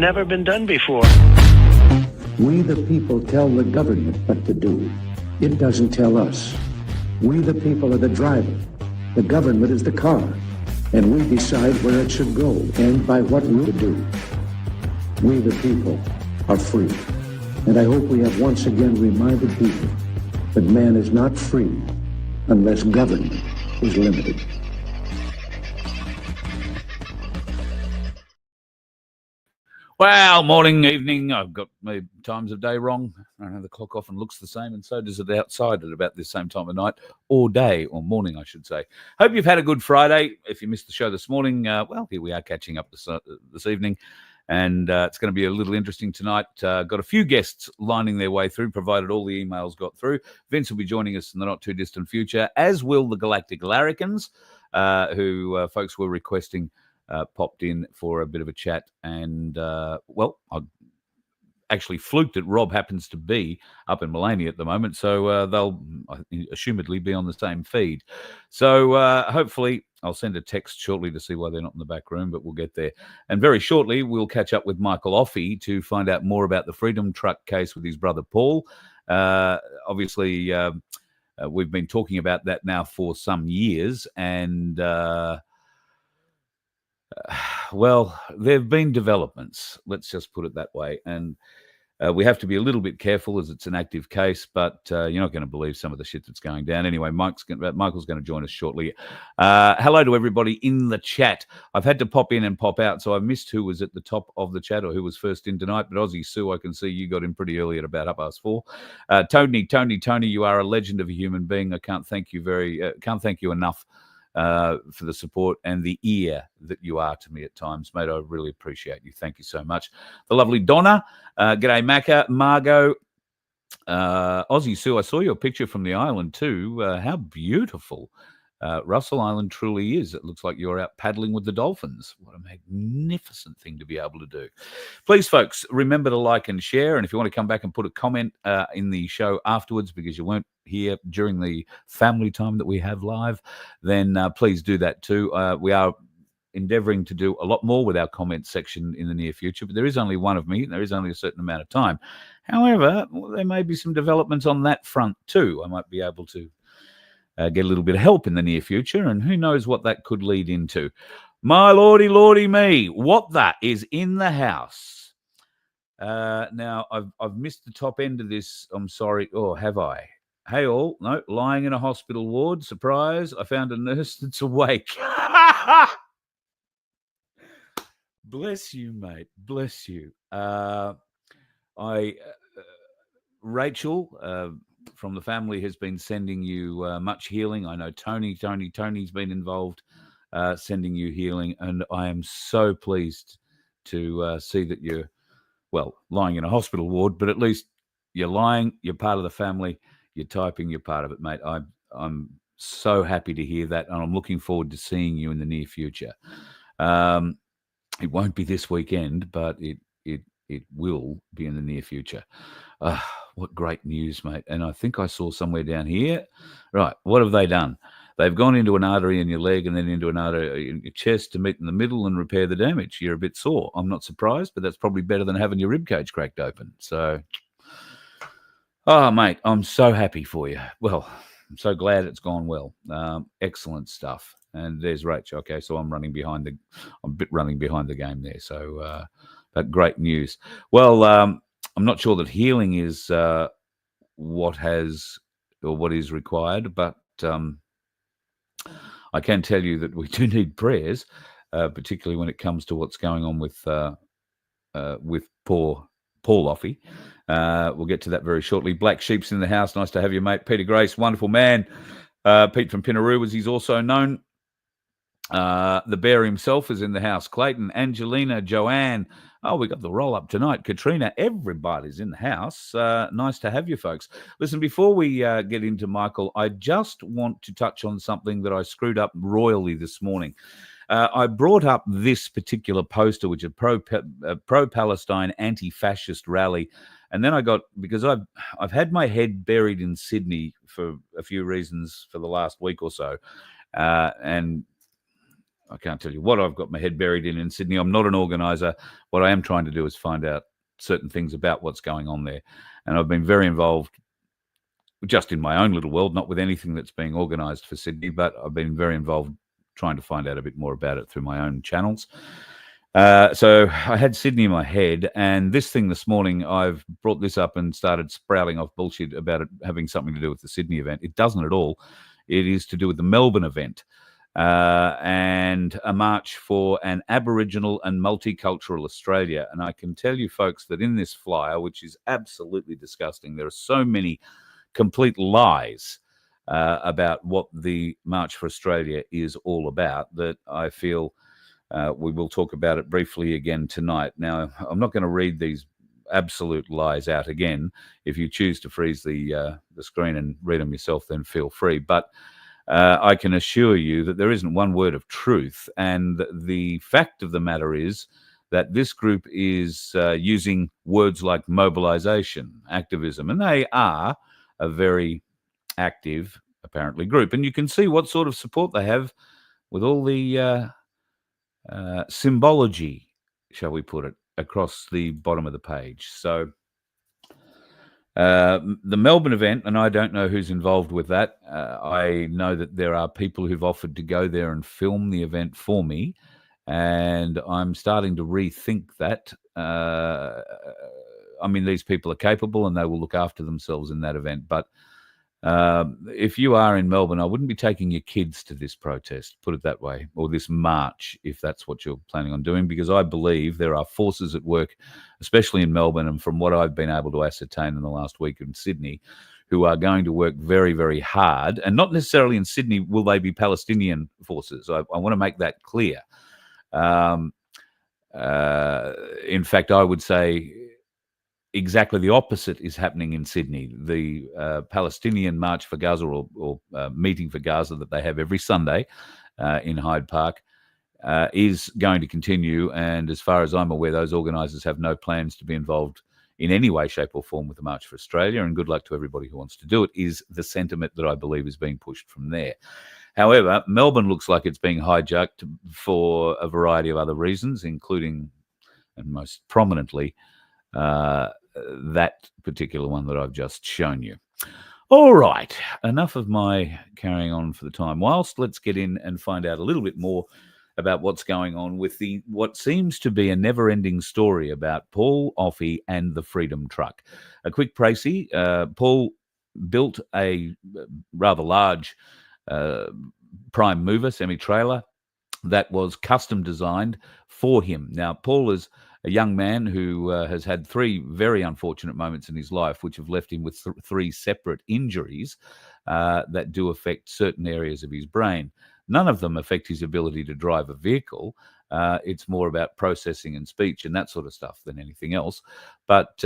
never been done before. We the people tell the government what to do. It doesn't tell us. We the people are the driver. The government is the car. And we decide where it should go and by what route to do. We the people are free. And I hope we have once again reminded people that man is not free unless government is limited. Well, morning, evening. I've got my times of day wrong. I know the clock often looks the same, and so does it outside at about this same time of night, or day, or morning, I should say. Hope you've had a good Friday. If you missed the show this morning, well, here we are catching up this evening, and it's going to be a little interesting tonight. Got a few guests lining their way through, provided all the emails got through. Vince will be joining us in the not-too-distant future, as will the Galactic Larrikins, who folks were requesting popped in for a bit of a chat. And, well, I actually fluked it. Rob happens to be up in Maloney at the moment, so they'll assumedly be on the same feed. So hopefully I'll send a text shortly to see why they're not in the back room, but we'll get there. And very shortly we'll catch up with Michael Offe to find out more about the Freedom Truck case with his brother Paul. Obviously, we've been talking about that now for some years, and well, there have been developments, let's just put it that way. And we have to be a little bit careful as it's an active case, but you're not going to believe some of the shit that's going down. Anyway, Michael's going to join us shortly. Hello to everybody in the chat. I've had to pop in and pop out, so I missed who was at the top of the chat or who was first in tonight. But Aussie Sue, I can see you got in pretty early at about 4:30. Tony, you are a legend of a human being. I can't thank you enough for the support and the ear that you are to me at times, mate. I really appreciate you. Thank you so much. The lovely Donna, g'day Macca, Margot, Aussie Sue. I saw your picture from the island too. How beautiful Russell Island truly is. It looks like you're out paddling with the dolphins. What a magnificent thing to be able to do. Please, folks, remember to like and share. And if you want to come back and put a comment in the show afterwards because you weren't here during the family time that we have live, then please do that too. We are endeavoring to do a lot more with our comment section in the near future, but there is only one of me and there is only a certain amount of time. However, there may be some developments on that front too. I might be able to get a little bit of help in the near future, and who knows what that could lead into. My lordy me, what that is in the house. Now, I've missed the top end of this. I'm sorry. Oh, have I? Hey all, no, lying in a hospital ward. Surprise, I found a nurse that's awake. Bless you, mate. Bless you. Rachel from the family has been sending you much healing. I know Tony's been involved, sending you healing, and I am so pleased to see that you're, well, lying in a hospital ward, but at least you're lying, you're part of the family, you're typing, you're part of it, mate. I'm so happy to hear that, and I'm looking forward to seeing you in the near future. It won't be this weekend, but it will be in the near future. What great news, mate. And I think I saw somewhere down here. Right, what have they done? They've gone into an artery in your leg and then into an artery in your chest to meet in the middle and repair the damage. You're a bit sore. I'm not surprised, but that's probably better than having your ribcage cracked open. So, oh, mate, I'm so happy for you. Well, I'm so glad it's gone well. Excellent stuff. And there's Rach. Okay, so I'm a bit running behind the game there. So, but great news. Well, I'm not sure that healing is what is required, but I can tell you that we do need prayers, particularly when it comes to what's going on with poor Paul Offe. We'll get to that very shortly. Black Sheep's in the house. Nice to have you, mate. Peter Grace, wonderful man. Pete from Pinaroo, as he's also known. The bear himself is in the house. Clayton, Angelina, Joanne. Oh, we got the roll up tonight. Katrina, everybody's in the house. Nice to have you folks. Listen, before we get into Michael, I just want to touch on something that I screwed up royally this morning. I brought up this particular poster, which is a pro-Palestine anti-fascist rally. And then because I've had my head buried in Sydney for a few reasons for the last week or so. And I can't tell you what I've got my head buried in Sydney. I'm not an organiser. What I am trying to do is find out certain things about what's going on there. And I've been very involved just in my own little world, not with anything that's being organised for Sydney, but I've been very involved trying to find out a bit more about it through my own channels. So I had Sydney in my head, and this thing this morning, I've brought this up and started sprouting off bullshit about it having something to do with the Sydney event. It doesn't at all. It is to do with the Melbourne event and a march for an Aboriginal and multicultural Australia. And I can tell you, folks, that in this flyer, which is absolutely disgusting, there are so many complete lies about what the March for Australia is all about that I feel we will talk about it briefly again tonight. Now, I'm not going to read these absolute lies out again. If you choose to freeze the screen and read them yourself, then feel free. But I can assure you that there isn't one word of truth. And the fact of the matter is that this group is using words like mobilization, activism, and they are a very active, apparently, group. And you can see what sort of support they have with all the symbology, shall we put it, across the bottom of the page. So the Melbourne event, and I don't know who's involved with that. I know that there are people who've offered to go there and film the event for me, and I'm starting to rethink that. I mean, these people are capable and they will look after themselves in that event, but if you are in Melbourne, I wouldn't be taking your kids to this protest, put it that way, or this march, if that's what you're planning on doing, because I believe there are forces at work, especially in Melbourne, and from what I've been able to ascertain in the last week in Sydney, who are going to work very, very hard. And not necessarily in Sydney will they be Palestinian forces. I want to make that clear. In fact, I would say exactly the opposite is happening in Sydney. The Palestinian March for Gaza or meeting for Gaza that they have every Sunday in Hyde Park is going to continue. And as far as I'm aware, those organisers have no plans to be involved in any way, shape or form with the March for Australia. And good luck to everybody who wants to do it, is the sentiment that I believe is being pushed from there. However, Melbourne looks like it's being hijacked for a variety of other reasons, including, and most prominently, that particular one that I've just shown you. All right, enough of my carrying on for the time whilst. Let's get in and find out a little bit more about what's going on with what seems to be a never-ending story about Paul Offe and the Freedom Truck. A quick précis, Paul built a rather large prime mover, semi-trailer, that was custom designed for him. Now, Paul is a young man who has had three very unfortunate moments in his life, which have left him with three separate injuries that do affect certain areas of his brain. None of them affect his ability to drive a vehicle. It's more about processing and speech and that sort of stuff than anything else. But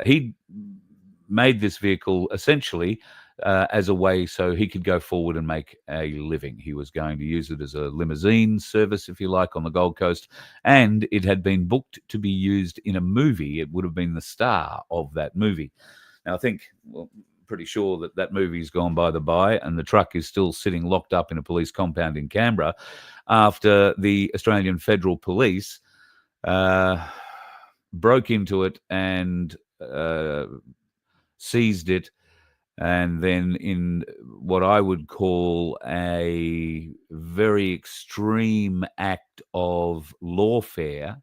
he made this vehicle essentially as a way so he could go forward and make a living. He was going to use it as a limousine service, if you like, on the Gold Coast, and it had been booked to be used in a movie. It would have been the star of that movie. Now, I think, well, pretty sure that that movie's gone by the by, and the truck is still sitting locked up in a police compound in Canberra after the Australian Federal Police broke into it and seized it. And then in what I would call a very extreme act of lawfare,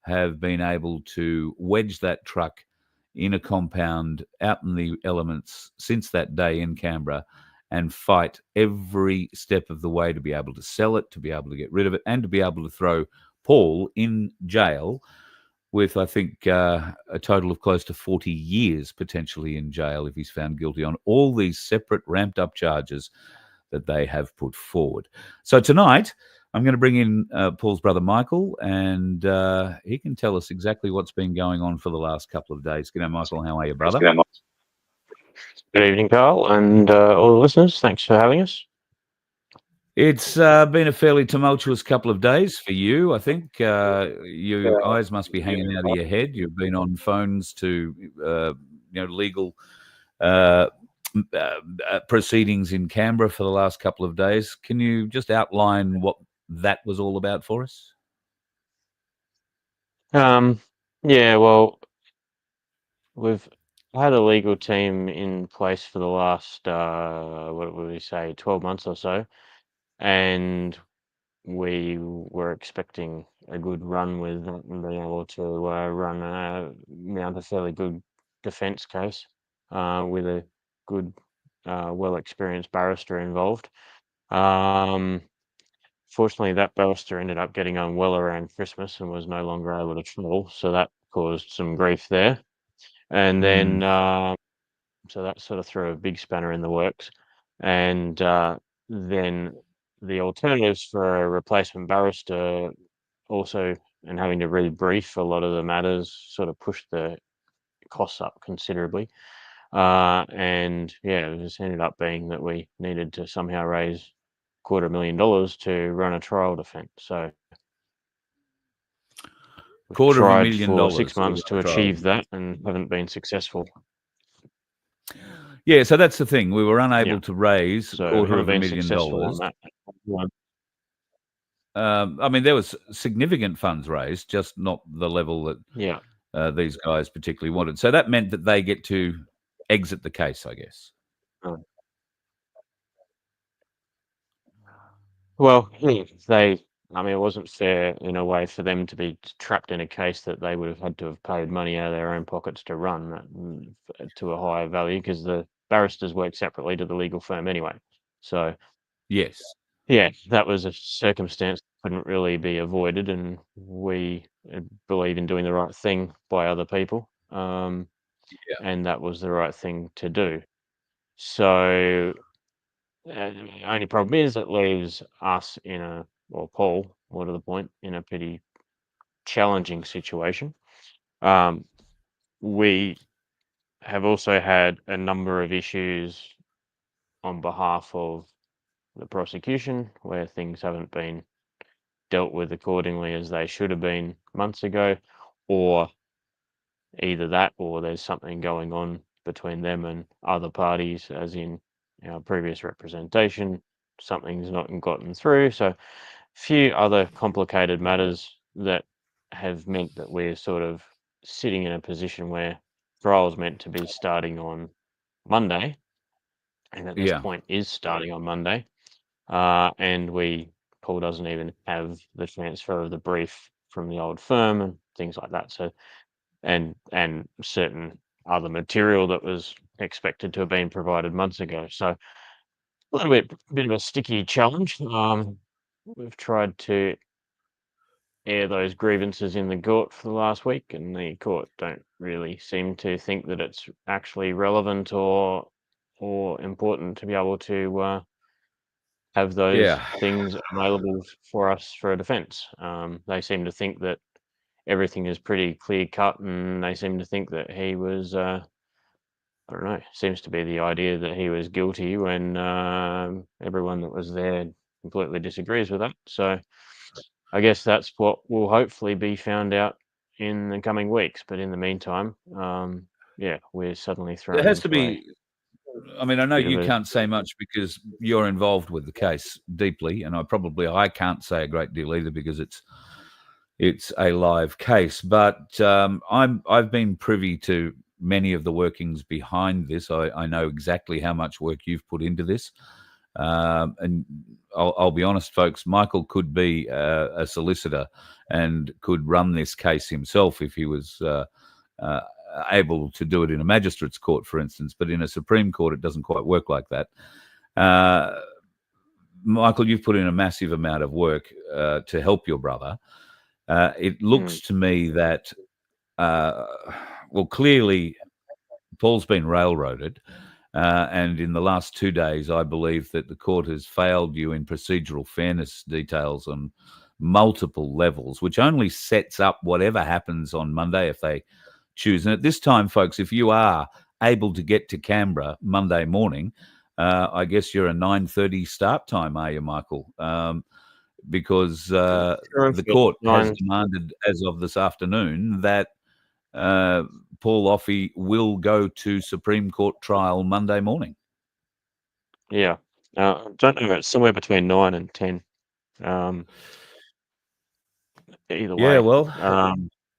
have been able to wedge that truck in a compound out in the elements since that day in Canberra and fight every step of the way to be able to sell it, to be able to get rid of it, and to be able to throw Paul in jail with, I think, a total of close to 40 years potentially in jail if he's found guilty on all these separate ramped-up charges that they have put forward. So tonight, I'm going to bring in Paul's brother, Michael, and he can tell us exactly what's been going on for the last couple of days. G'day, Michael. How are you, brother? Good evening, Carl, and all the listeners. Thanks for having us. It's been a fairly tumultuous couple of days for you, I think. Your eyes must be hanging out of your head. You've been on phones to, legal proceedings in Canberra for the last couple of days. Can you just outline what that was all about for us? Yeah, well, we've had a legal team in place for the last, what would we say, 12 months or so, and we were expecting a good run with that and being able to mount a fairly good defence case with a good, well-experienced barrister involved. Fortunately, that barrister ended up getting unwell around Christmas and was no longer able to travel, so that caused some grief there. And then, so that sort of threw a big spanner in the works. And then the alternatives for a replacement barrister also, and having to rebrief a lot of the matters, sort of pushed the costs up considerably. And yeah, it just ended up being that we needed to somehow raise $250,000 to run a trial defence. So we've tried for 6 months to achieve that and haven't been successful. Yeah, so that's the thing. We were unable to raise So $250,000 on that. I mean, there was significant funds raised, just not the level that these guys particularly wanted. So that meant that they get to exit the case, I guess. Well, I mean, it wasn't fair in a way for them to be trapped in a case that they would have had to have paid money out of their own pockets to run to a higher value, because the barristers work separately to the legal firm anyway. So, yes. Yeah, that was a circumstance that couldn't really be avoided, and we believe in doing the right thing by other people. And that was the right thing to do. So, the only problem is it leaves us Paul, more to the point, in a pretty challenging situation. We have also had a number of issues on behalf of the prosecution where things haven't been dealt with accordingly as they should have been months ago, or either that or there's something going on between them and other parties, as in our previous representation, something's not gotten through. So a few other complicated matters that have meant that we're sort of sitting in a position where trial's meant to be starting on Monday, and at this point is starting on Monday, and Paul doesn't even have the transfer of the brief from the old firm and things like that. So, and certain other material that was expected to have been provided months ago. So, a little bit of a sticky challenge. We've tried to air those grievances in the court for the last week, and the court don't really seem to think that it's actually relevant or important to be able to have those things available for us for a defence. They seem to think that everything is pretty clear cut, and they seem to think that he was, I don't know, seems to be the idea that he was guilty when everyone that was there completely disagrees with that. So I guess that's what will hopefully be found out in the coming weeks. But in the meantime, we're suddenly thrown. It has to be. I mean, I know you can't say much because you're involved with the case deeply, and I can't say a great deal either because it's a live case. But I've been privy to many of the workings behind this. I know exactly how much work you've put into this, and I'll be honest, folks. Michael could be a solicitor and could run this case himself if he was able to do it in a magistrate's court, for instance, but in a Supreme Court, it doesn't quite work like that. Michael, you've put in a massive amount of work to help your brother. It looks to me that, clearly Paul's been railroaded, and in the last 2 days, I believe that the court has failed you in procedural fairness details on multiple levels, which only sets up whatever happens on Monday if they choose. And at this time, folks, if you are able to get to Canberra Monday morning, I guess you're a 9:30 start time, are you, Michael? Because the court has demanded, as of this afternoon, that Paul Offe will go to Supreme Court trial Monday morning. Yeah. Don't know. It's somewhere between 9 and 10. Either Yeah, way. well,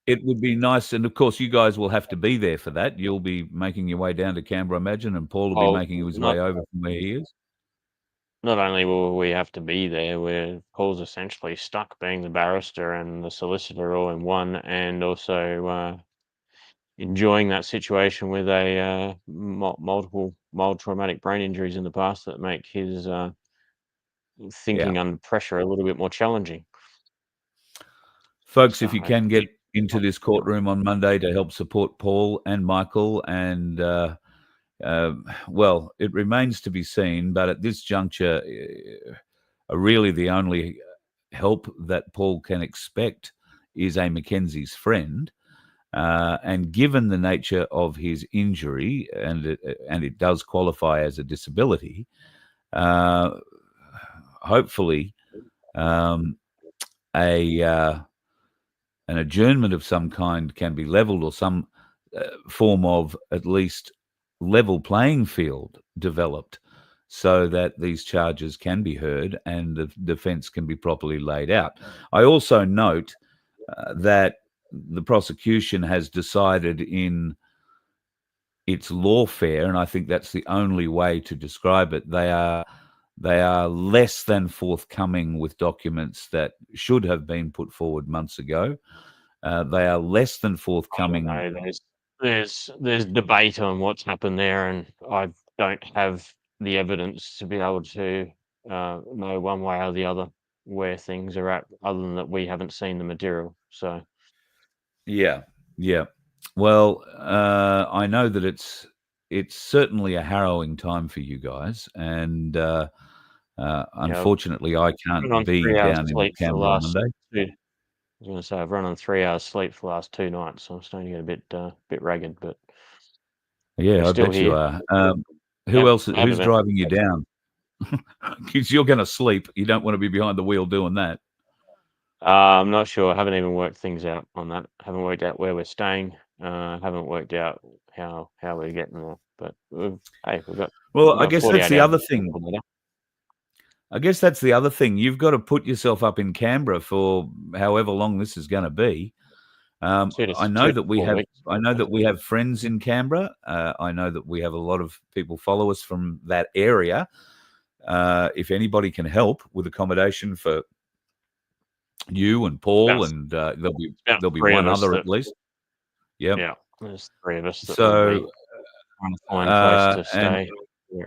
it would be nice, and of course, you guys will have to be there for that. You'll be making your way down to Canberra, I imagine, and Paul will be making his way over from where he is. Not only will we have to be there, Paul's essentially stuck being the barrister and the solicitor all in one, and also enjoying that situation with a multiple mild traumatic brain injuries in the past that make his Yeah. thinking under pressure a little bit more challenging. Folks, So if you can get into this courtroom on Monday to help support Paul and Michael, and well, it remains to be seen, but at this juncture, really the only help that Paul can expect is a Mackenzie's friend. And given the nature of his injury, and it does qualify as a disability, hopefully an adjournment of some kind can be levelled, or some form of at least level playing field developed, so that these charges can be heard and the defence can be properly laid out. I also note that the prosecution has decided in its lawfare, and I think that's the only way to describe it, they are less than forthcoming with documents that should have been put forward months ago. They are less than forthcoming. I don't know, there's debate on what's happened there, and I don't have the evidence to be able to know one way or the other where things are at, other than that we haven't seen the material. So Yeah, yeah. Well, I know that it's certainly a harrowing time for you guys, and yeah, unfortunately, I I've can't run on be 3 hours down in sleep for the Canberra on last Monday. two. I was going to say I've run on 3 hours sleep for the last 2 nights, so I'm starting to get a bit ragged, but we're Yeah, I still bet you here. are. Who Yep, else? I haven't Who's driving you down? Because you're going to sleep. You don't want to be behind the wheel doing that. I'm not sure. I haven't even worked things out on that. Haven't worked out where we're staying. Haven't worked out how we're getting there. But hey, Well, we've I got guess that's 48 the hours. other thing. I guess that's the other thing. You've got to put yourself up in Canberra for however long this is going to be. I know that we 4 have. weeks. I know that we have friends in Canberra. I know that we have a lot of people follow us from that area. If anybody can help with accommodation for you and Paul, About, and about there'll be three of one us other that, at least. Yep. yeah, there's 3 of us that will So be trying to find a place to and stay. Yeah.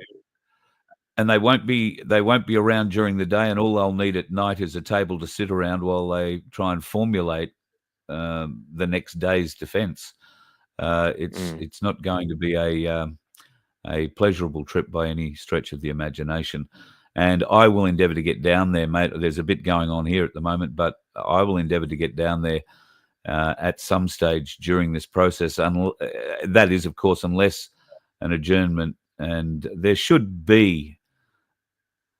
they won't be around during the day, and all they'll need at night is a table to sit around while they try and formulate the next day's defence. It's not going to be a pleasurable trip by any stretch of the imagination. And I will endeavour to get down there, mate. There's a bit going on here at the moment, but I will endeavour to get down there at some stage during this process. That is, of course, unless an adjournment, and there should be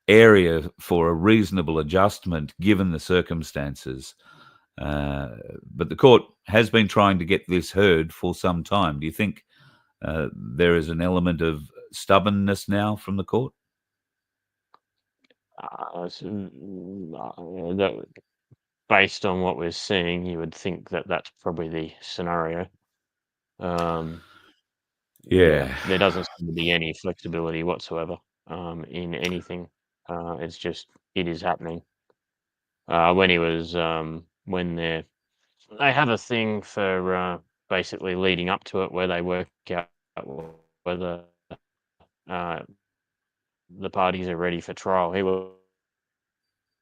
area for a reasonable adjustment given the circumstances. But the court has been trying to get this heard for some time. Do you think there is an element of stubbornness now from the court? Based on what we're seeing, you would think that that's probably the scenario. Yeah, Yeah, there doesn't seem to be any flexibility whatsoever in anything. It's just it is happening. When he was when they have a thing for basically leading up to it where they work out whether uh, the parties are ready for trial.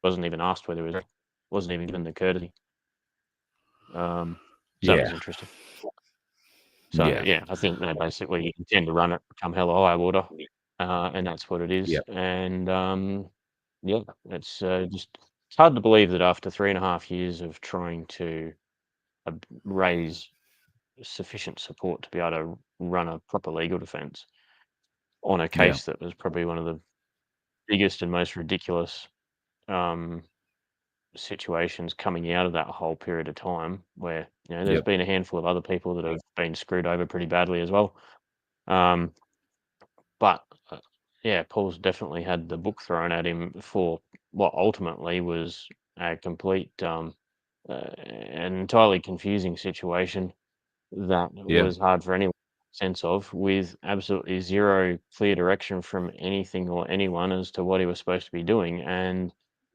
Wasn't even asked whether he was, wasn't even given the courtesy. So that was yeah, interesting. So yeah, yeah, I think they basically intend to run it come hell or high water, and that's what it yeah, is. And yeah, it's just it's hard to believe that after 3.5 years of trying to raise sufficient support to be able to run a proper legal defence on a yeah, case that was probably one of the biggest and most ridiculous um, situations coming out of that whole period of time, where there's yep, been a handful of other people that have been screwed over pretty badly as well. Um, but Paul's definitely had the book thrown at him for what ultimately was a complete, an entirely confusing situation that Yeah. was hard for anyone to make sense of, with absolutely zero clear direction from anything or anyone as to what he was supposed to be doing. And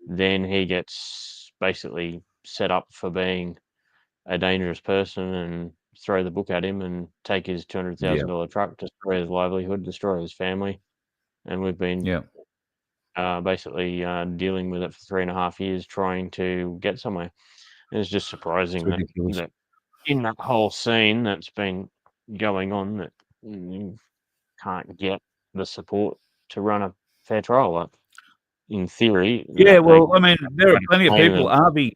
then he gets basically set up for being a dangerous person and throw the book at him and take his Yeah. $200,000 truck, destroy his livelihood, destroy his family. And we've been Yeah. basically dealing with it for 3.5 years, trying to get somewhere. And it's just It's surprising that ridiculous. in that whole scene that's been going on, that you can't get the support to run a fair trial. Like, in theory, Yeah, that they well, I mean, there are plenty of claim people. that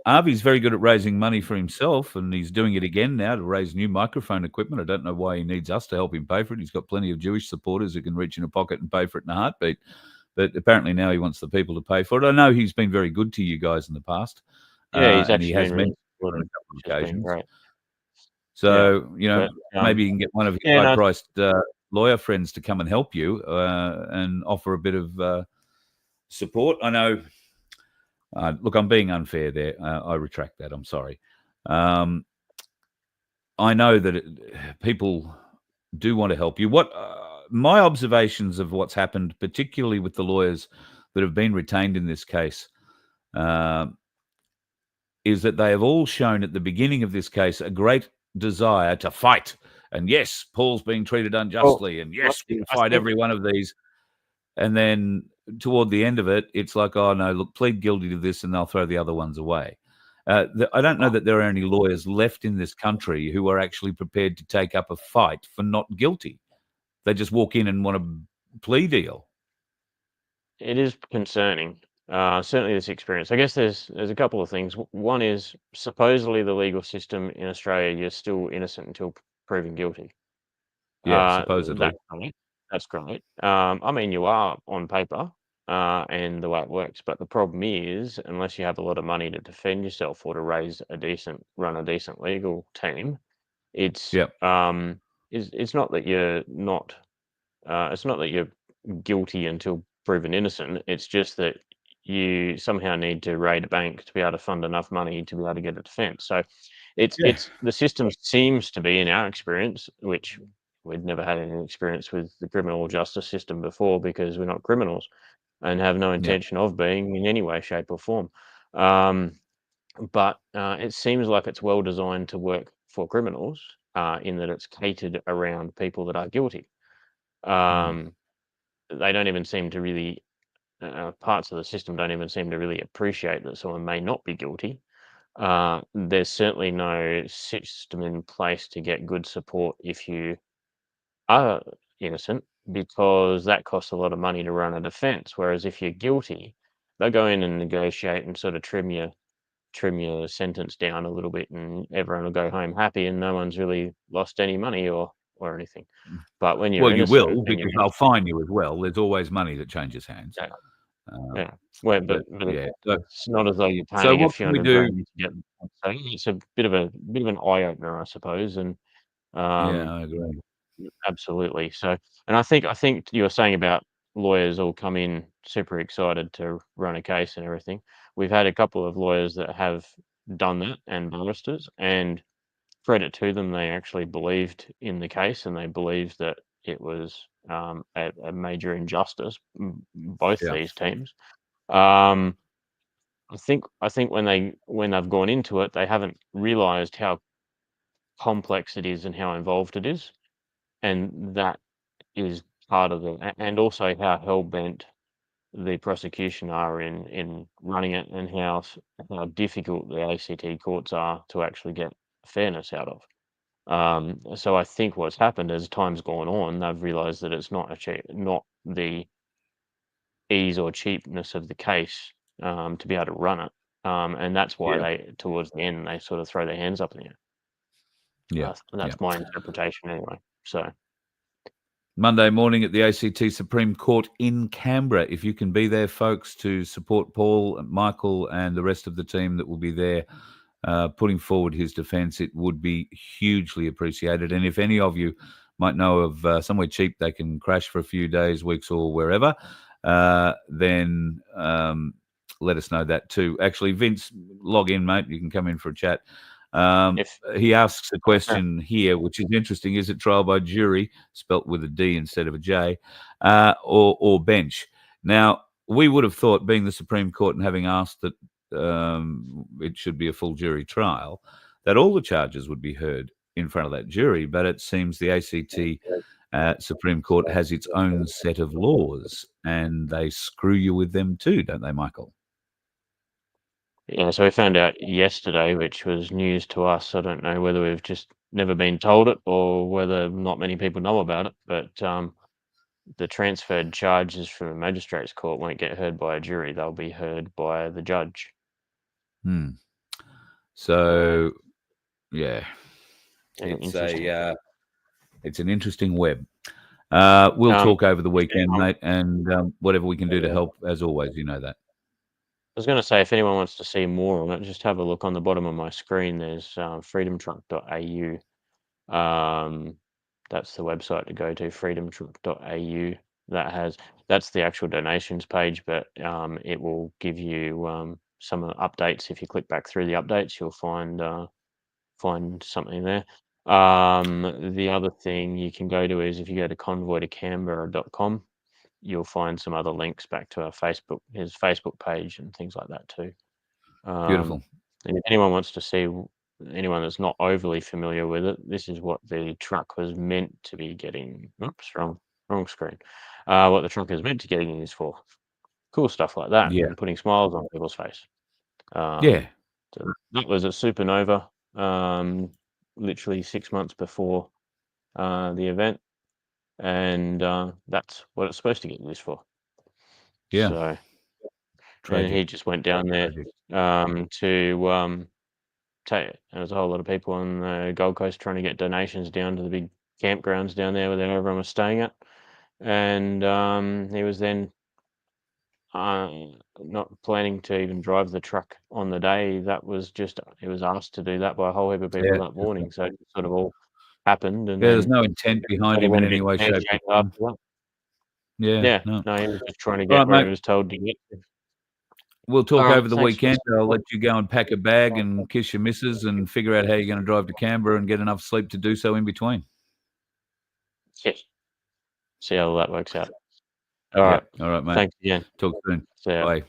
Arvy's very good at raising money for himself, and he's doing it again now to raise new microphone equipment. I don't know why he needs us to help him pay for it. He's got plenty of Jewish supporters who can reach in a pocket and pay for it in a heartbeat. But apparently now he wants the people to pay for it. I know he's been very good to you guys in the past, he's and he actually has been really mentioned it on supportive, a couple which of has been occasions. great. Yeah, So, but maybe you can get one of your yeah, no, high-priced lawyer friends to come and help you and offer a bit of support. I know. Look, I'm being unfair there. I retract that. I'm sorry. I know that people do want to help you. What my observations of what's happened, particularly with the lawyers that have been retained in this case, is that they have all shown at the beginning of this case a great desire to fight. And yes, Paul's being treated unjustly. And yes, we'll I fight think every one of these. And then toward the end of it, it's like, oh, no, look, plead guilty to this and they'll throw the other ones away. I don't know that there are any lawyers left in this country who are actually prepared to take up a fight for not guilty. They just walk in and want a plea deal. it is concerning. Certainly this experience. I guess there's a couple of things. One is, supposedly the legal system in Australia, you're still innocent until proven guilty. Yeah, supposedly. That's great. That's great. I mean, you are on paper, and the way it works, but the problem is, unless you have a lot of money to defend yourself or to run a decent legal team, it's Yeah. it's not that you're not it's not that you're guilty until proven innocent. It's just that you somehow need to raid a bank to be able to fund enough money to be able to get a defense. So Yeah. it's the system seems to be, in our experience, which we'd never had any experience with the criminal justice system before because we're not criminals and have no Yeah. intention of being in any way, shape, or form. Um, but it seems like it's well designed to work for criminals, in that it's catered around people that are guilty. Mm. Um, they don't even seem to really parts of the system don't even seem to really appreciate that someone may not be guilty. There's certainly no system in place to get good support if you are innocent, because that costs a lot of money to run a defense. Whereas if you're guilty, they'll go in and negotiate and sort of trim your sentence down a little bit, and everyone will go home happy, and no one's really lost any money or anything. But when you're Well, you innocent will, and because they'll fine you as well. There's always money that changes hands. yeah, Uh, yeah. Well, but but yeah. it's not as though you're So paying a what few can we hundred do? grand to get. So it's a bit of an eye opener, I suppose, and Yeah, um, I agree. absolutely. So, and I think you were saying about lawyers all come in super excited to run a case and everything. We've had a couple of lawyers that have done that, and barristers, and credit to them, they actually believed in the case and they believed that it was a major injustice. Both Yeah. these teams. Um, I think when they've gone into it, they haven't realised how complex it is and how involved it is, and that is part of it, and also how hell bent the prosecution are in running it, and how difficult the ACT courts are to actually get fairness out of. So I think what's happened as time's gone on, they've realised that it's not the ease or cheapness of the case, to be able to run it, and that's why Yeah. they, towards the end, they sort of throw their hands up in the air. Yeah. Yeah. That's my interpretation anyway. So Monday morning at the ACT Supreme Court in Canberra. If you can be there, folks, to support Paul, Michael, and the rest of the team that will be there putting forward his defence, it would be hugely appreciated. And if any of you might know of somewhere cheap they can crash for a few days, weeks, or wherever, then let us know that too. Actually, Vince, log in, mate. You can come in for a chat. He asks a question here, which is interesting. Is it trial by jury, spelt with a D instead of a J, or bench? Now, we would have thought, being the Supreme Court and having asked that it should be a full jury trial, that all the charges would be heard in front of that jury. But it seems the ACT Supreme Court has its own set of laws, and they screw you with them too, don't they, Michael? Yeah, so we found out yesterday, which was news to us. I don't know whether we've just never been told it or whether not many people know about it, but the transferred charges from a magistrate's court won't get heard by a jury. They'll be heard by the judge. So, yeah, it's an interesting web. We'll talk over the weekend, mate, and whatever we can do to help, as always, you know that. I was going to say, if anyone wants to see more on it, just have a look on the bottom of my screen. There's freedomtruck.au. That's the website to go to, freedomtruck.au. That's the actual donations page, but it will give you some updates. If you click back through the updates, you'll find something there. The other thing you can go to is, if you go to convoytocanberra.com, you'll find some other links back to his Facebook page and things like that too. Beautiful. And if anyone wants to see, anyone that's not overly familiar with it, this is what the truck was meant to be getting. Oops, wrong screen. What the truck is meant to getting used for. Cool stuff like that. Yeah. And putting smiles on people's face. Yeah. So that was at Supernova, literally 6 months before the event. And that's what it's supposed to get used for. Yeah. So, tragic. And he just went down there to take. There's a whole lot of people on the Gold Coast trying to get donations down to the big campgrounds down there where everyone was staying at, and he was then not planning to even drive the truck on the day. That was just, he was asked to do that by a whole heap of people that morning. So it sort of all happened, and there's no intent behind him in any way, shape, or form. No, he was just trying to get where he was told to get. We'll talk over the weekend. I'll let you go and pack a bag and kiss your missus and figure out how you're going to drive to Canberra and get enough sleep to do so in between. Yes. See how that works out. All right. All right, mate. Thanks again. Talk soon. Bye.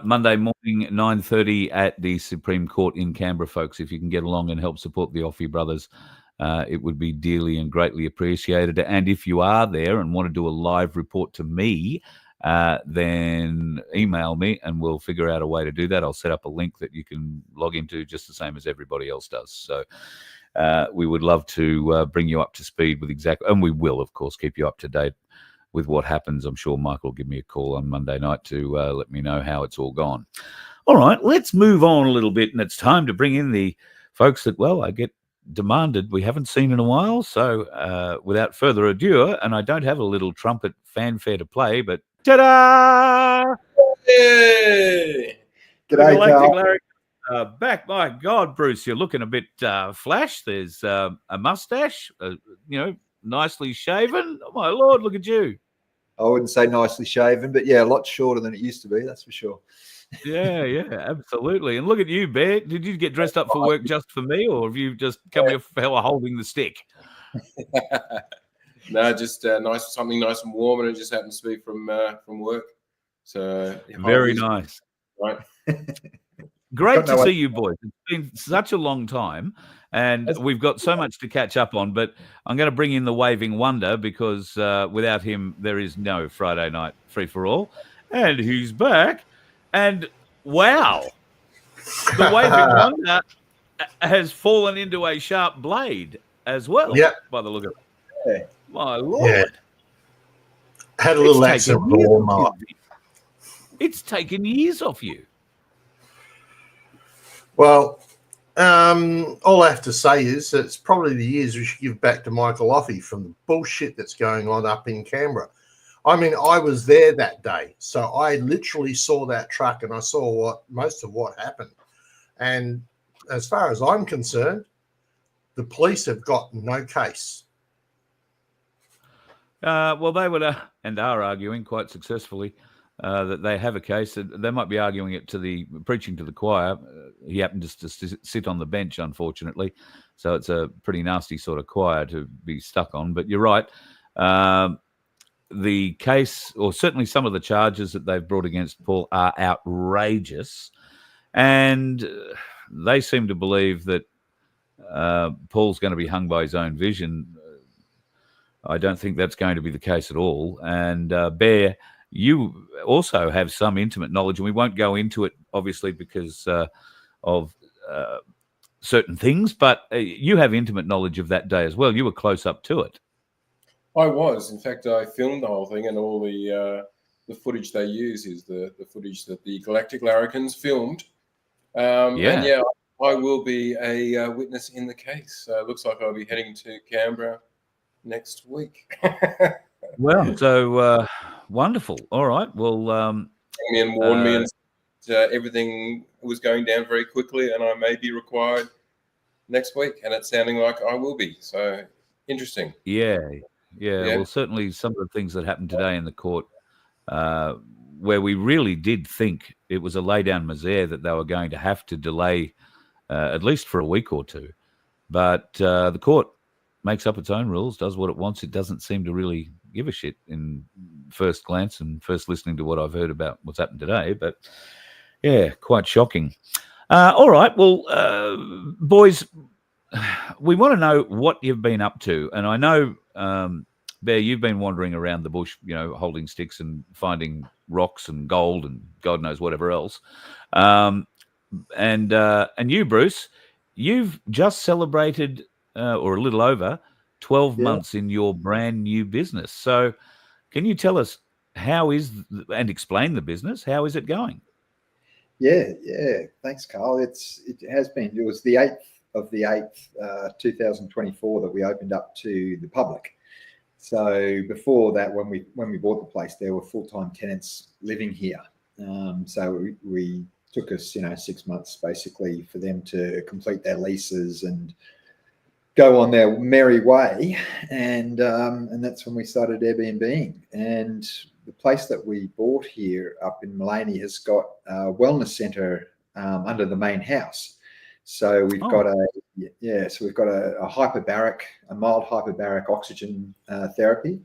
Monday morning, 9:30 at the Supreme Court in Canberra, folks. If you can get along and help support the Offe brothers, it would be dearly and greatly appreciated. And if you are there and want to do a live report to me, then email me and we'll figure out a way to do that. I'll set up a link that you can log into just the same as everybody else does. So we would love to bring you up to speed with and we will, of course, keep you up to date with what happens. I'm sure Michael will give me a call on Monday night to let me know how it's all gone. All right, let's move on a little bit, and it's time to bring in the folks that, well, I get demanded we haven't seen in a while. So without further ado, and I don't have a little trumpet fanfare to play, but ta-da! Hey! G'day, Galactic Larrikins, back. My God, Bruce, you're looking a bit flash. There's a mustache, nicely shaven. Oh, my Lord, look at you. I wouldn't say nicely shaven, but yeah, a lot shorter than it used to be, that's for sure. Yeah, absolutely. And look at you, Bear. Did you get dressed up for work just for me, or have you just come here for holding the stick? No, just something nice and warm, and it just happens to be from work. So very nice. Right. Great to see you, boys. It's been such a long time, and we've got so much to catch up on. But I'm going to bring in the Waving Wonder, because without him, there is no Friday night free for all. And he's back. And wow, the Waving Wonder has fallen into a sharp blade as well. Yeah, by the look of it. Yeah. My Lord. Yeah. Had a little accident with the lawnmower. It's taken years off you. Well, all I have to say is that it's probably the years we should give back to Michael Offe from the bullshit that's going on up in Canberra. I mean, I was there that day, so I literally saw that truck and I saw most of what happened. And as far as I'm concerned, the police have got no case. Well, they would and are arguing quite successfully that they have a case. They might be arguing it preaching to the choir. He happened just to sit on the bench, unfortunately. So it's a pretty nasty sort of choir to be stuck on. But you're right. The case, or certainly some of the charges that they've brought against Paul, are outrageous. And they seem to believe that Paul's going to be hung by his own vision. I don't think that's going to be the case at all. And Bear, you also have some intimate knowledge, and we won't go into it, obviously, because of certain things, but you have intimate knowledge of that day as well. You were close up to it. I was. In fact, I filmed the whole thing, and all the footage they use is the footage that the Galactic Larrikins filmed. And yeah, I will be a witness in the case. It looks like I'll be heading to Canberra next week. Well, so wonderful. All right. Well, and warned me, and everything was going down very quickly, and I may be required next week, and it's sounding like I will be. So interesting. Yeah. Well, certainly some of the things that happened today in the court, where we really did think it was a lay down misere that they were going to have to delay at least for a week or two. But the court makes up its own rules, does what it wants. It doesn't seem to really give a shit in first glance and first listening to what I've heard about what's happened today. But yeah, quite shocking. All right. Well, boys, we want to know what you've been up to. And I know, Bear, you've been wandering around the bush, holding sticks and finding rocks and gold and God knows whatever else. And you, Bruce, you've just celebrated or a little over 12 months in your brand new business. So can you tell us and explain the business? How is it going? Yeah. Thanks, Carl. It was the 8th of the 8th, 2024 that we opened up to the public. So before that, when we bought the place, there were full-time tenants living here. So we took us, 6 months basically for them to complete their leases and go on their merry way. And that's when we started Airbnb. And the place that we bought here up in Maloney has got a wellness centre under the main house. So we've got a hyperbaric, a mild hyperbaric oxygen therapy.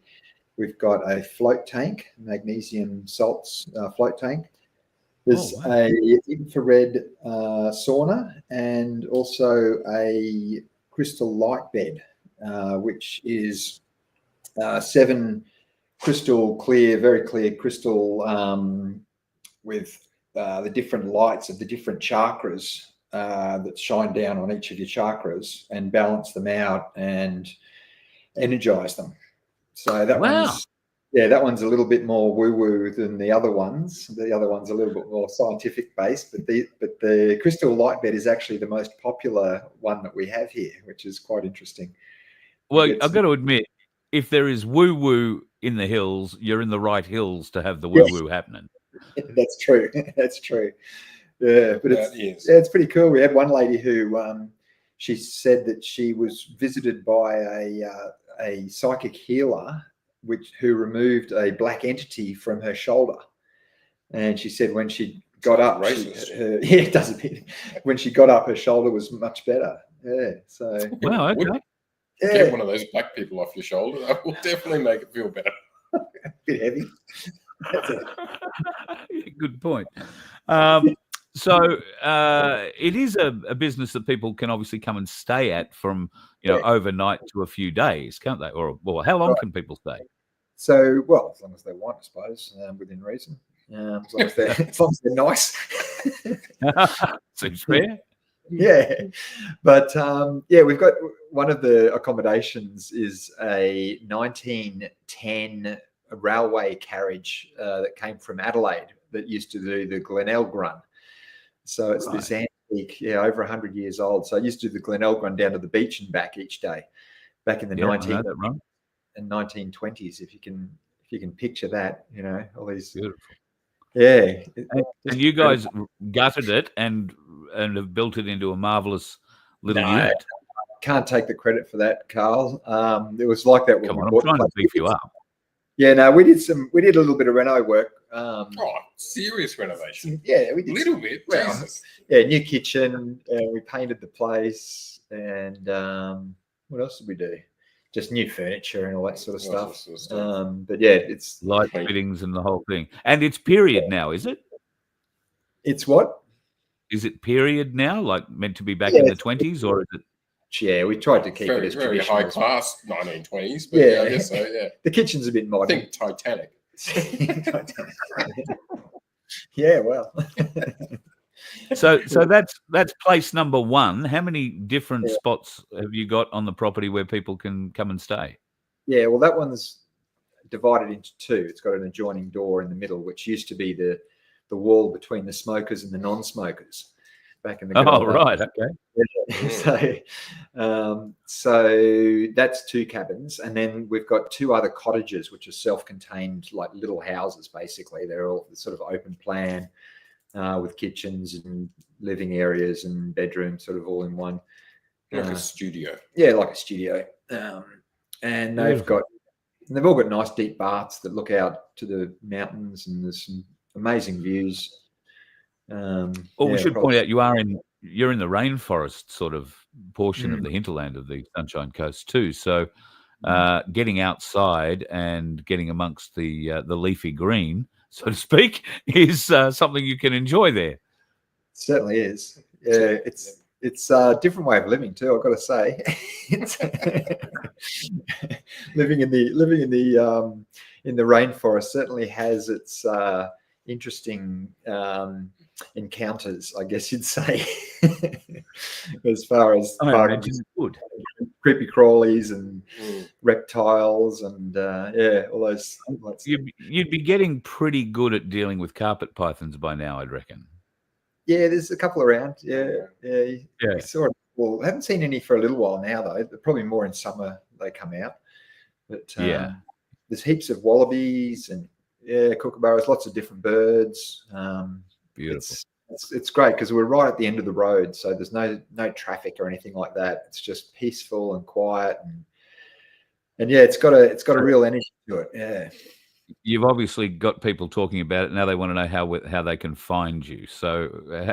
We've got a float tank, magnesium salts float tank. There's a infrared sauna, and also a crystal light bed, which is 7 crystal clear, very clear crystal with the different lights of the different chakras that shine down on each of your chakras and balance them out and energize them. So that one's a little bit more woo-woo than the other ones. The other one's a little bit more scientific based, but the crystal light bed is actually the most popular one that we have here, which is quite interesting. Well, I've got to admit, if there is woo-woo in the hills, you're in the right hills to have the woo-woo happening. That's true. That's true. Yeah, but it's pretty cool. We had one lady who she said that she was visited by a psychic healer who removed a black entity from her shoulder, and she said when she got up, it does a bit. When she got up, her shoulder was much better. Yeah. So wow, okay. Get one of those black people off your shoulder. That will definitely make it feel better. A bit heavy. Good point. So it is a business that people can obviously come and stay at from overnight to a few days, can't they? Or how long can people stay? So as long as they want, I suppose, within reason. As long as they're nice. Seems fair. Yeah, but we've got one of the accommodations is a 1910 railway carriage that came from Adelaide that used to do the Glenelg run. So it's this antique, over 100 years old. So I used to do the Glenelg run down to the beach and back each day, back in the 1920s. If you can picture that, all these beautiful. Yeah, and you guys gutted it and have built it into a marvelous little unit. Can't take the credit for that, Carl. It was like that. Come on, I'm trying to beef you up. Yeah, no, we did a little bit of reno work. Serious renovation. Yeah, we did a little bit. Well, Jesus. Yeah, new kitchen. We painted the place, and what else did we do? Just new furniture and all that sort of stuff. But yeah, it's light fittings and the whole thing. And it's period now, is it? It's what? Is it period now? Like meant to be back in the 20s, or is it? Yeah, we tried to keep it as very traditional. high class 1920s. But yeah, I guess so. Yeah, the kitchen's a bit modern. I think Titanic. Yeah, well. So that's place number one. How many different spots have you got on the property where people can come and stay? Yeah, well, that one's divided into two. It's got an adjoining door in the middle, which used to be the wall between the smokers and the non-smokers back in the good old right, days. Okay. So that's two cabins, and then we've got two other cottages, which are self-contained, like little houses. Basically, they're all sort of open plan with kitchens and living areas and bedrooms, sort of all in one. Like a studio. Yeah, like a studio. And they've all got nice deep baths that look out to the mountains, and there's some amazing views. We should point out you're in the rainforest sort of portion of the hinterland of the Sunshine Coast too. So getting outside and getting amongst the leafy green, so to speak, is something you can enjoy there. It certainly is. Yeah, it's a different way of living too, I've got to say. It's living in the rainforest certainly has its interesting encounters, I guess you'd say, as far as creepy crawlies and reptiles and all those. You'd be getting pretty good at dealing with carpet pythons by now, I'd reckon. Yeah, there's a couple around. Yeah. Well, I haven't seen any for a little while now, though. They're probably more in summer they come out. But there's heaps of wallabies and kookaburras, lots of different birds. Beautiful. It's great because we're right at the end of the road, so there's no traffic or anything like that. It's just peaceful and quiet, and yeah, it's got a real energy to it. Yeah. You've obviously got people talking about it now. They want to know how they can find you. So,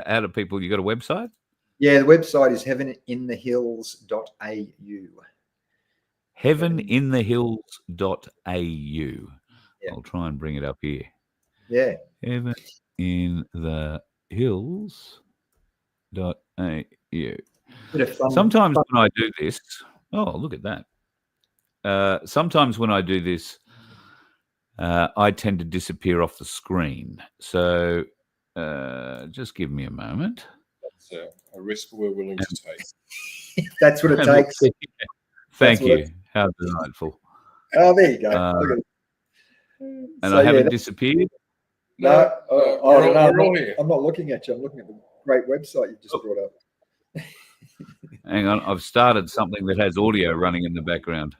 how do people? You got a website? Yeah, the website is heaveninthehills.au. Heaveninthehills.au. Yeah. I'll try and bring it up here. Yeah. Heaveninthehills.au. Sometimes when I do this, look at that. Sometimes when I do this, I tend to disappear off the screen. So just give me a moment. That's a risk we're willing to take. That's what it takes. Thank you. How delightful. Oh, there you go. And I haven't disappeared? No. I'm not looking at you. I'm looking at the great website you just brought up. Hang on. I've started something that has audio running in the background.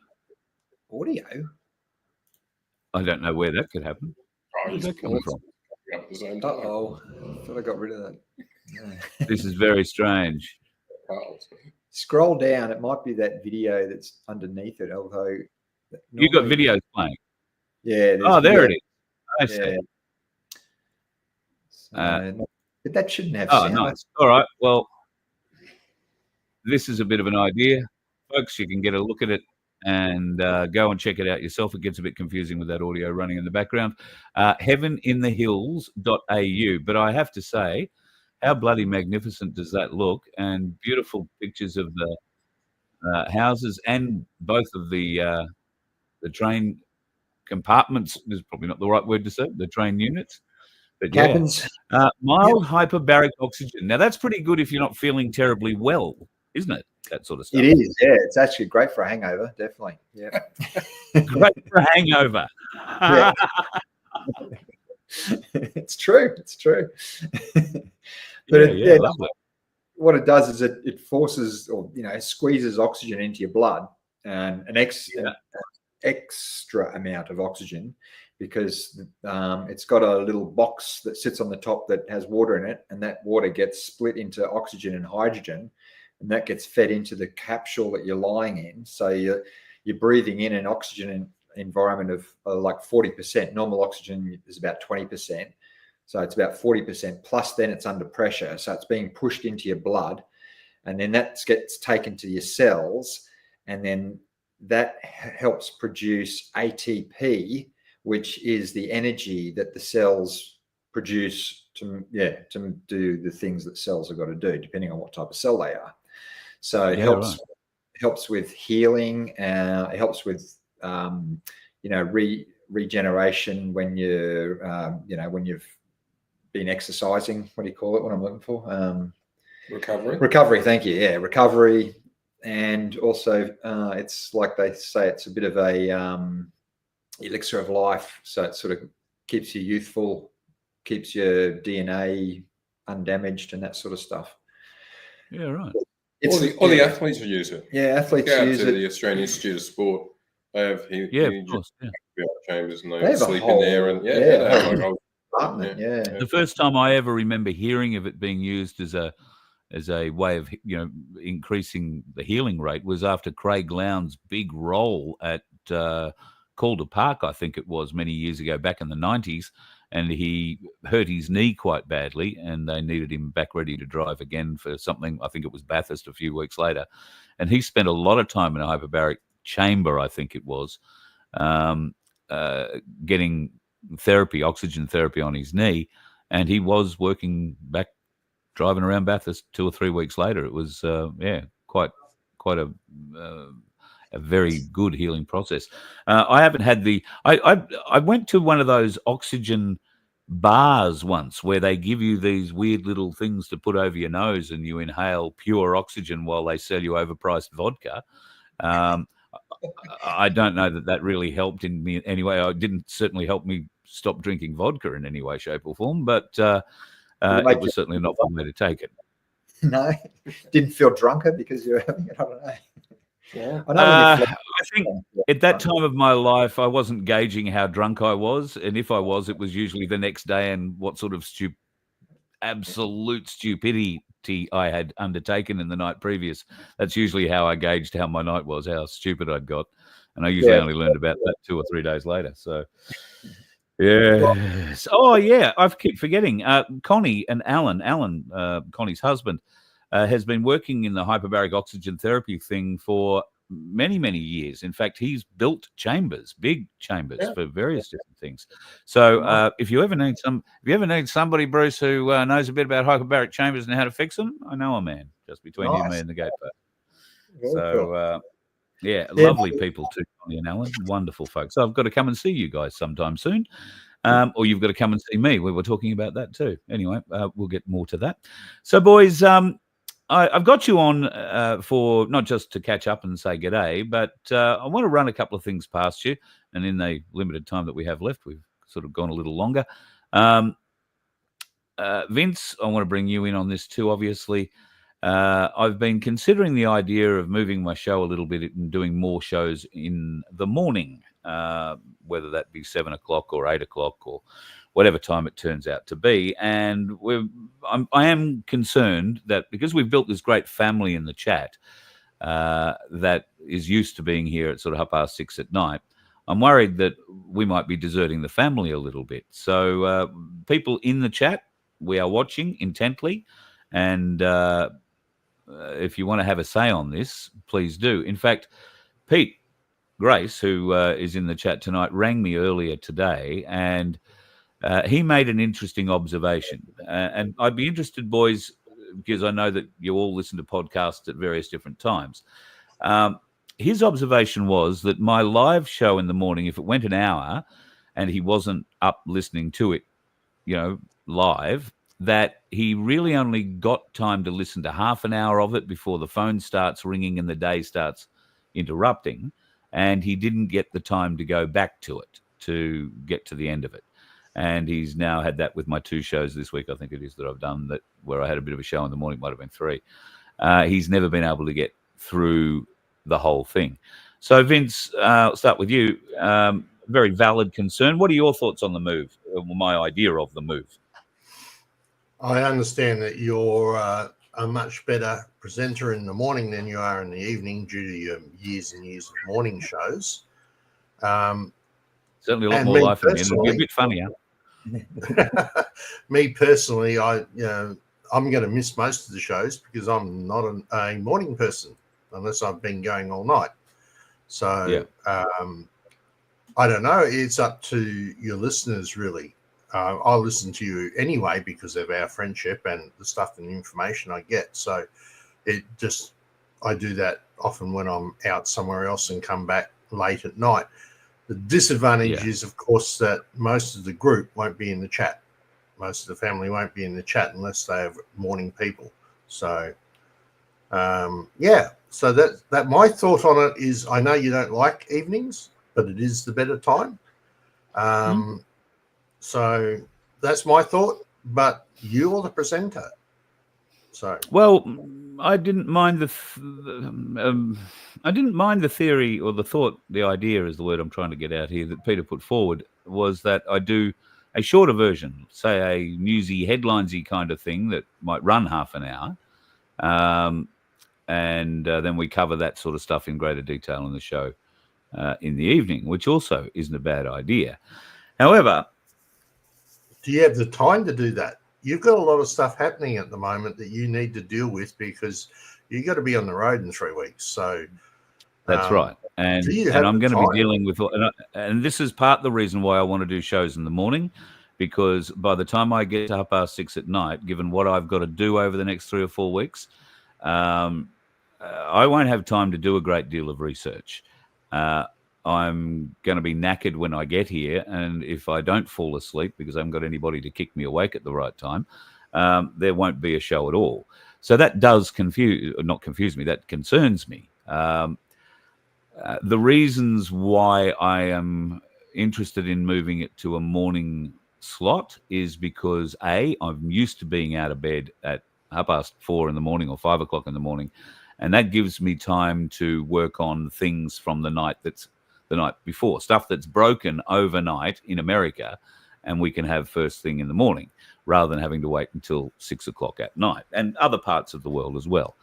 Audio? I don't know where that could happen. Where's that coming from? Uh-oh. I thought I got rid of that. This is very strange. Scroll down. It might be that video that's underneath it, although... You got videos playing? Yeah. There it is. I see. But that shouldn't have sound. Nice. All right. Well, this is a bit of an idea. Folks, you can get a look at it and go and check it out yourself. It gets a bit confusing with that audio running in the background. Heaveninthehills.au. But I have to say, how bloody magnificent does that look? And beautiful pictures of the houses and both of the train compartments is probably not the right word to say, the train units. But cabins. Mild hyperbaric oxygen. Now, that's pretty good if you're not feeling terribly well, isn't it? That sort of stuff. It is, yeah. It's actually great for a hangover, definitely. Yeah. Great for a hangover. Yeah. It's true. But lovely. What it does is it forces or squeezes oxygen into your blood, and an extra amount of oxygen, because it's got a little box that sits on the top that has water in it, and that water gets split into oxygen and hydrogen, and that gets fed into the capsule that you're lying in. So you're breathing in an oxygen environment of like 40%. Normal oxygen is about 20%. So it's about 40%, plus then it's under pressure. So it's being pushed into your blood, and then that gets taken to your cells, and then that helps produce ATP, which is the energy that the cells produce to do the things that cells have got to do, depending on what type of cell they are. So it helps with healing. It helps with regeneration when you're when you've been exercising. What do you call it? What I'm looking for? Recovery. Thank you. Yeah, recovery. And also, it's like they say, it's a bit of a elixir of life. So it sort of keeps you youthful, keeps your DNA undamaged, and that sort of stuff. Yeah, right. All the athletes will use it. Yeah, athletes use it. The Australian Institute of Sport. They have of course, chambers, and they sleep in there, and The first time I ever remember hearing of it being used as a way of increasing the healing rate was after Craig Lowndes' big role at Calder Park, I think it was, many years ago, back in the 90s, and he hurt his knee quite badly, and they needed him back ready to drive again for something. I think it was Bathurst a few weeks later, and he spent a lot of time in a hyperbaric chamber, I think it was, getting therapy, oxygen therapy on his knee, and he was working back, driving around Bathurst 2 or 3 weeks later. It was quite a very good healing process. I haven't had I went to one of those oxygen bars once where they give you these weird little things to put over your nose and you inhale pure oxygen while they sell you overpriced vodka. I don't know that really helped in me anyway. It didn't certainly help me stop drinking vodka in any way, shape or form, but it was certainly not one way to take it. No, didn't feel drunker because you're having it. I don't know. Yeah. I think at that time of my life, I wasn't gauging how drunk I was, and if I was, it was usually the next day and what sort of absolute stupidity I had undertaken in the night previous. That's usually how I gauged how my night was, how stupid I'd got, and I usually only learned about that 2 or 3 days later. So, yes. Oh, yeah, I keep forgetting. Connie and Alan, Connie's husband, has been working in the hyperbaric oxygen therapy thing for many, many years. In fact, he's built chambers, big chambers for various different things. So if you ever need somebody, Bruce, who knows a bit about hyperbaric chambers and how to fix them, I know a man just between you and me and the gatepost. So lovely people too, Connie and Alan, wonderful folks. So I've got to come and see you guys sometime soon. Or you've got to come and see me. We were talking about that too. Anyway, we'll get more to that. So, boys, I've got you on for not just to catch up and say g'day, but I want to run a couple of things past you. And in the limited time that we have left, we've sort of gone a little longer. Vince, I want to bring you in on this too, obviously. I've been considering the idea of moving my show a little bit and doing more shows in the morning, whether that be 7 o'clock or 8 o'clock or whatever time it turns out to be. And I am concerned that because we've built this great family in the chat that is used to being here at sort of 6:30 at night, I'm worried that we might be deserting the family a little bit. So people in the chat, we are watching intently. And if you want to have a say on this, please do. In fact, Pete Grace, who is in the chat tonight, rang me earlier today, and he made an interesting observation. And I'd be interested, boys, because I know that you all listen to podcasts at various different times. His observation was that my live show in the morning, if it went an hour and he wasn't up listening to it, live, that he really only got time to listen to half an hour of it before the phone starts ringing and the day starts interrupting. And he didn't get the time to go back to it, to get to the end of it. And he's now had that with my 2 shows this week, I think it is, that I've done, that where I had a bit of a show in the morning, might have been 3. He's never been able to get through the whole thing. So, Vince, I'll start with you. Very valid concern. What are your thoughts on the move, my idea of the move? I understand that you're a much better presenter in the morning than you are in the evening due to your years and years of morning shows. Certainly a lot more life in it. It'll be a bit funnier. Me personally, I'm going to miss most of the shows because I'm not a morning person unless I've been going all night. So I don't know. It's up to your listeners, really. I'll listen to you anyway because of our friendship and the stuff and information I get. So I do that often when I'm out somewhere else and come back late at night. The disadvantage is, of course, that most of the group won't be in the chat. Most of the family won't be in the chat unless they have morning people. So, So that my thought on it is, I know you don't like evenings, but it is the better time. So that's my thought. But you're the presenter. So I didn't mind the theory or the thought. The idea is the word I'm trying to get out here that Peter put forward, was that I do a shorter version, say a newsy, headlinesy kind of thing that might run half an hour, and then we cover that sort of stuff in greater detail in the show in the evening, which also isn't a bad idea. However, do you have the time to do that? You've got a lot of stuff happening at the moment that you need to deal with because you've got to be on the road in 3 weeks. So that's right. And I'm going to be dealing with, and this is part of the reason why I want to do shows in the morning, because by the time I get to 6:30 at night, given what I've got to do over the next 3 or 4 weeks, I won't have time to do a great deal of research. I'm going to be knackered when I get here, and if I don't fall asleep because I haven't got anybody to kick me awake at the right time, there won't be a show at all. So that does not confuse me, that concerns me. The reasons why I am interested in moving it to a morning slot is because, A, I'm used to being out of bed at 4:30 in the morning or 5 o'clock in the morning, and that gives me time to work on things from the night before, stuff that's broken overnight in America, and we can have first thing in the morning rather than having to wait until 6 o'clock at night, and other parts of the world as well.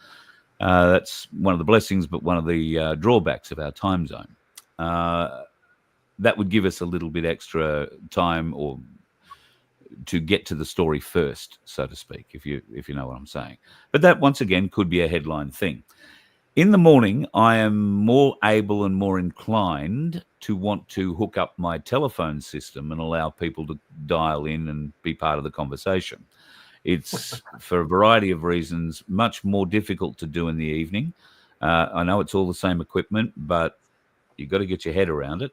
That's one of the blessings, but one of the drawbacks of our time zone. That would give us a little bit extra time or to get to the story first, so to speak, if you know what I'm saying. But that, once again, could be a headline thing. In the morning, I am more able and more inclined to want to hook up my telephone system and allow people to dial in and be part of the conversation. It's, for a variety of reasons, much more difficult to do in the evening. I know it's all the same equipment, but you've got to get your head around it.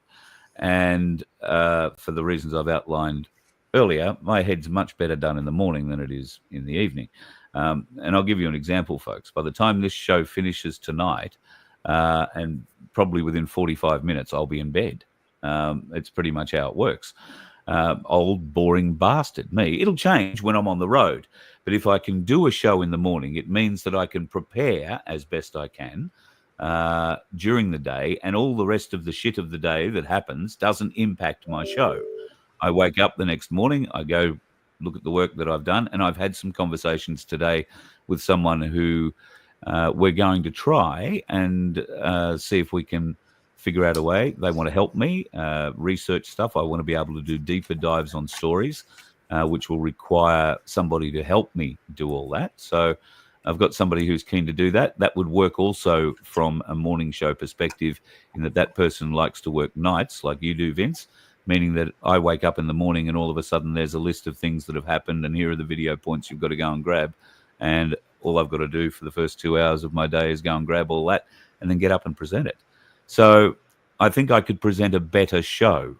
And for the reasons I've outlined earlier, my head's much better done in the morning than it is in the evening. And I'll give you an example, folks. By the time this show finishes tonight, and probably within 45 minutes, I'll be in bed. It's pretty much how it works. Old, boring bastard me. It'll change when I'm on the road. But if I can do a show in the morning, it means that I can prepare as best I can during the day, and all the rest of the shit of the day that happens doesn't impact my show. I wake up the next morning, I go look at the work that I've done, and I've had some conversations today with someone who we're going to try and see if we can figure out a way. They want to help me research stuff. I want to be able to do deeper dives on stories, which will require somebody to help me do all that. So I've got somebody who's keen to do that. That would work also from a morning show perspective, in that person likes to work nights like you do, Vince, meaning that I wake up in the morning and all of a sudden there's a list of things that have happened, and here are the video points you've got to go and grab. And all I've got to do for the first 2 hours of my day is go and grab all that and then get up and present it. So I think I could present a better show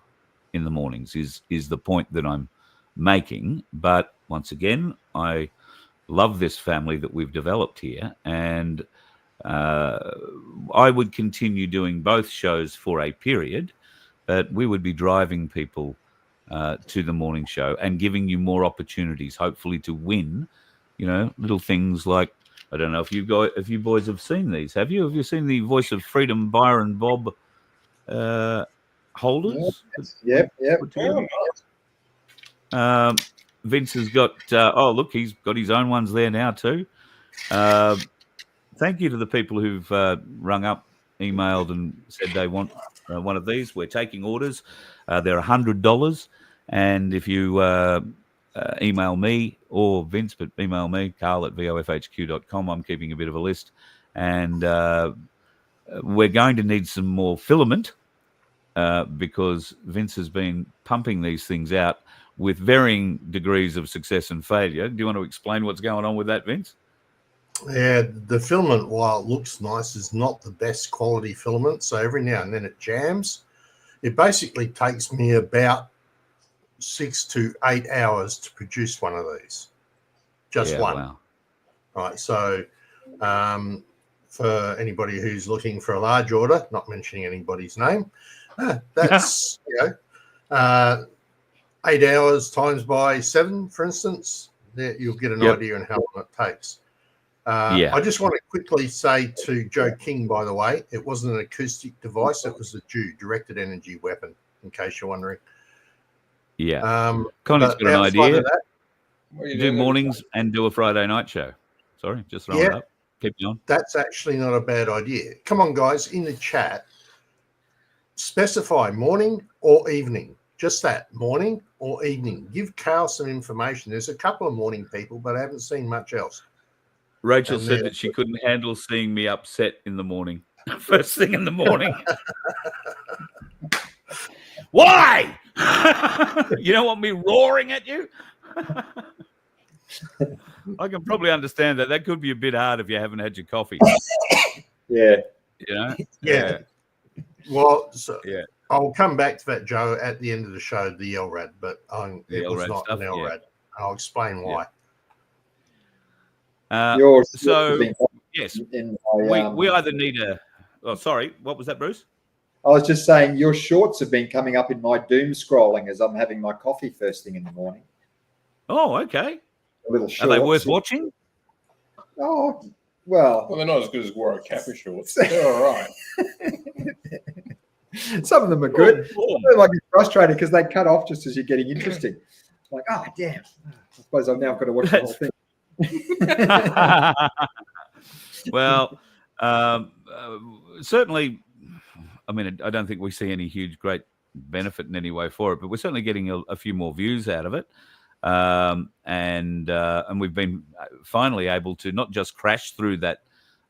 in the mornings is the point that I'm making. But once again, I love this family that we've developed here, and I would continue doing both shows for a period, but we would be driving people to the morning show and giving you more opportunities, hopefully to win, little things like, I don't know if you boys have seen these. Have you? Have you seen the Voice of Freedom Byron Bob holders? Yep. Vince has got, look, he's got his own ones there now too. Thank you to the people who've rung up, emailed and said they want one of these. We're taking orders. They're $100. And if you email me or Vince, but email me, carl@vofhq.com. I'm keeping a bit of a list. And we're going to need some more filament because Vince has been pumping these things out with varying degrees of success and failure. Do you want to explain what's going on with that, Vince? Yeah, the filament, while it looks nice, is not the best quality filament. So every now and then it jams. It basically takes me about 6 to 8 hours to produce one of these. Just one. Wow. Right. So for anybody who's looking for a large order, not mentioning anybody's name, that's 8 hours times by 7, for instance. There you'll get an idea on how long it takes. I just want to quickly say to Joe King, by the way, it wasn't an acoustic device. It was a directed energy weapon, in case you're wondering. Yeah. Connie's got an idea. Do mornings and do a Friday night show. Sorry, just throwing it up. Keep going. That's actually not a bad idea. Come on, guys, in the chat, specify morning or evening. Just that, morning or evening. Give Carl some information. There's a couple of morning people, but I haven't seen much else. Rachel said that she couldn't handle seeing me upset in the morning. First thing in the morning. Why? You don't want me roaring at you? I can probably understand that. That could be a bit hard if you haven't had your coffee. Yeah. You know? Yeah. Well, I'll come back to that, Joe, at the end of the show, the LRAD, but it was not an LRAD. Yeah. I'll explain why. Yes, we either need a... Oh, sorry. What was that, Bruce? I was just saying your shorts have been coming up in my doom scrolling as I'm having my coffee first thing in the morning. Oh, okay. A little shorts. Are they worth watching? Oh, well, they're not as good as Warwick Kappa shorts. They're all right. Some of them are good. They're like frustrated because they cut off just as you're getting interesting. Like, oh, damn. I suppose I've now got to watch the whole thing. Well, certainly, I mean, I don't think we see any huge, great benefit in any way for it, but we're certainly getting a few more views out of it. And we've been finally able to not just crash through that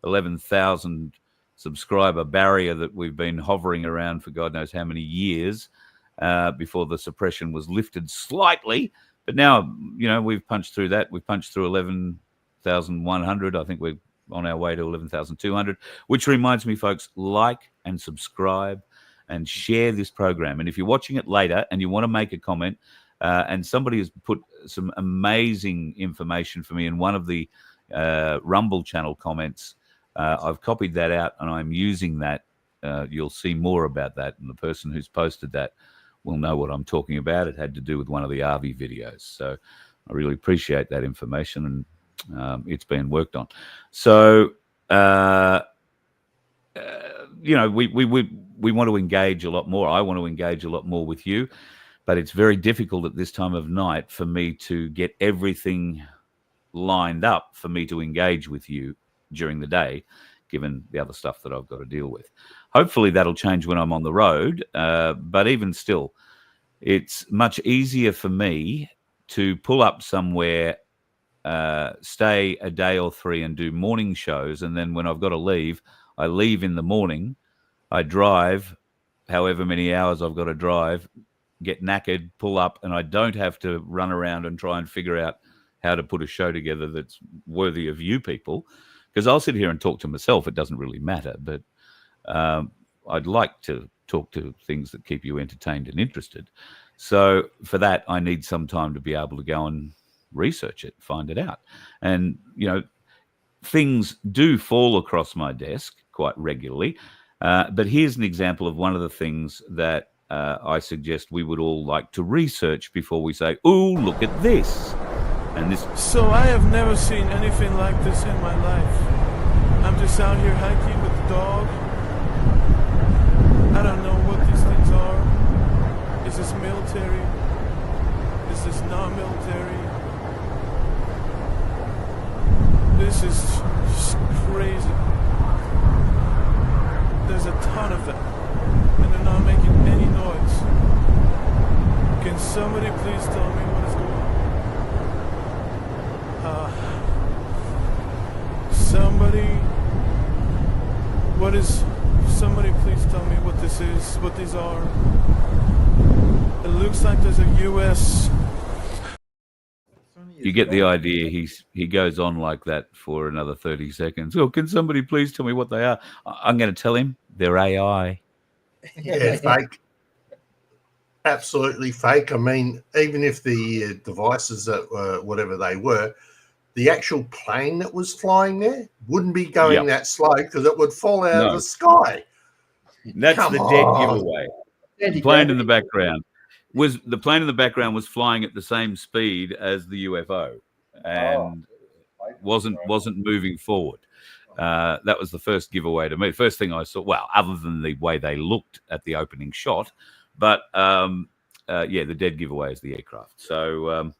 11,000 subscriber barrier that we've been hovering around for God knows how many years before the suppression was lifted slightly. But now, you know, we've punched through that. We've punched through 11,100. I think we're on our way to 11,200, which reminds me, folks, like and subscribe and share this program. And if you're watching it later and you want to make a comment, and somebody has put some amazing information for me in one of the Rumble channel comments, I've copied that out and I'm using that. You'll see more about that. And the person who's posted that will know what I'm talking about. It had to do with one of the RV videos. So I really appreciate that information, and it's been worked on. So, you know, we want to engage a lot more. I want to engage a lot more with you, but it's very difficult at this time of night for me to get everything lined up for me to engage with you during the day, given the other stuff that I've got to deal with. Hopefully that'll change when I'm on the road, but even still, it's much easier for me to pull up somewhere, stay a day or 3 and do morning shows, and then when I've got to leave, I leave in the morning, I drive however many hours I've got to drive, get knackered, pull up, and I don't have to run around and try and figure out how to put a show together that's worthy of you people. Because I'll sit here and talk to myself. It doesn't really matter. But I'd like to talk to things that keep you entertained and interested. So for that, I need some time to be able to go and research it, find it out. And, you know, things do fall across my desk quite regularly. But here's an example of one of the things that I suggest we would all like to research before we say, "Ooh, look at this." And this. So I have never seen anything like this in my life. I'm just out here hiking with the dog. I don't know what these things are. Is this military? Is this non-military? This is just crazy. There's a ton of them. And they're not making any noise. Can somebody please tell me what is going on? Somebody please tell me what this is, what these are. It looks like there's a U.S. You get the idea. He goes on like that for another 30 seconds. Oh, can somebody please tell me what they are? I'm going to tell him they're AI. Yeah, fake. Absolutely fake. I mean, even if the devices that were whatever they were, the actual plane that was flying there wouldn't be going that slow because it would fall out of the sky. That's the dead giveaway. The plane in the background was flying at the same speed as the UFO and wasn't moving forward. That was the first giveaway to me. First thing I saw, well, other than the way they looked at the opening shot, but the dead giveaway is the aircraft. So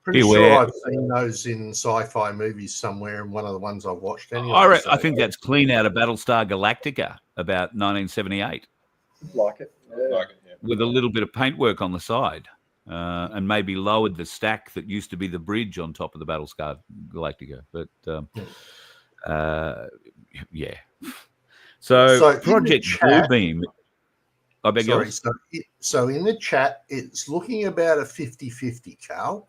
pretty sure I've seen those in sci-fi movies somewhere, in one of the ones I've watched. Anyway, I think that's clean out of Battlestar Galactica about 1978. Like it. Yeah. With a little bit of paintwork on the side, and maybe lowered the stack that used to be the bridge on top of the Battlestar Galactica. But yeah. So Project Bluebeam. I beg your pardon. So in the chat, it's looking about a 50-50, Carl.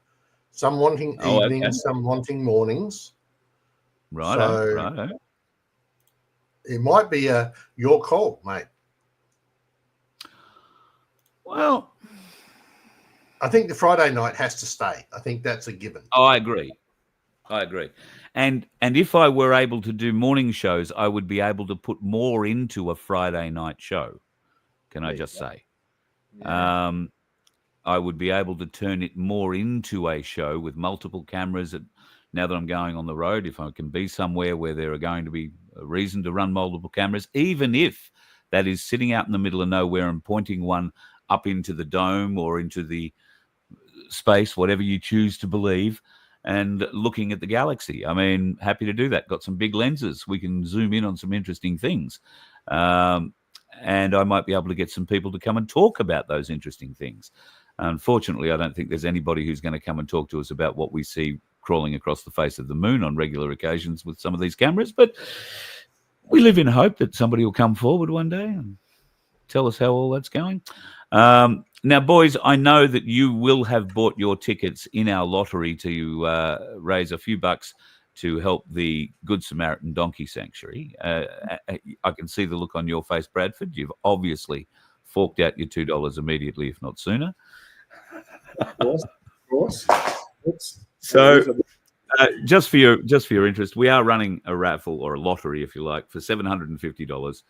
Some wanting evenings, some wanting mornings. Right. So it might be your call, mate. Well, I think the Friday night has to stay. I think that's a given. Oh, I agree. And if I were able to do morning shows, I would be able to put more into a Friday night show. Can I just say? Yeah. I would be able to turn it more into a show with multiple cameras. Now that I'm going on the road, if I can be somewhere where there are going to be a reason to run multiple cameras, even if that is sitting out in the middle of nowhere and pointing one up into the dome or into the space, whatever you choose to believe, and looking at the galaxy. I mean, happy to do that. Got some big lenses. We can zoom in on some interesting things. And I might be able to get some people to come and talk about those interesting things. Unfortunately, I don't think there's anybody who's going to come and talk to us about what we see crawling across the face of the moon on regular occasions with some of these cameras. But we live in hope that somebody will come forward one day and tell us how all that's going. Now, boys, I know that you will have bought your tickets in our lottery to raise a few bucks to help the Good Samaritan Donkey Sanctuary. I can see the look on your face, Bradford. You've obviously forked out your $2 immediately, if not sooner. Of course. So, just for your interest, we are running a raffle or a lottery, if you like, for $750.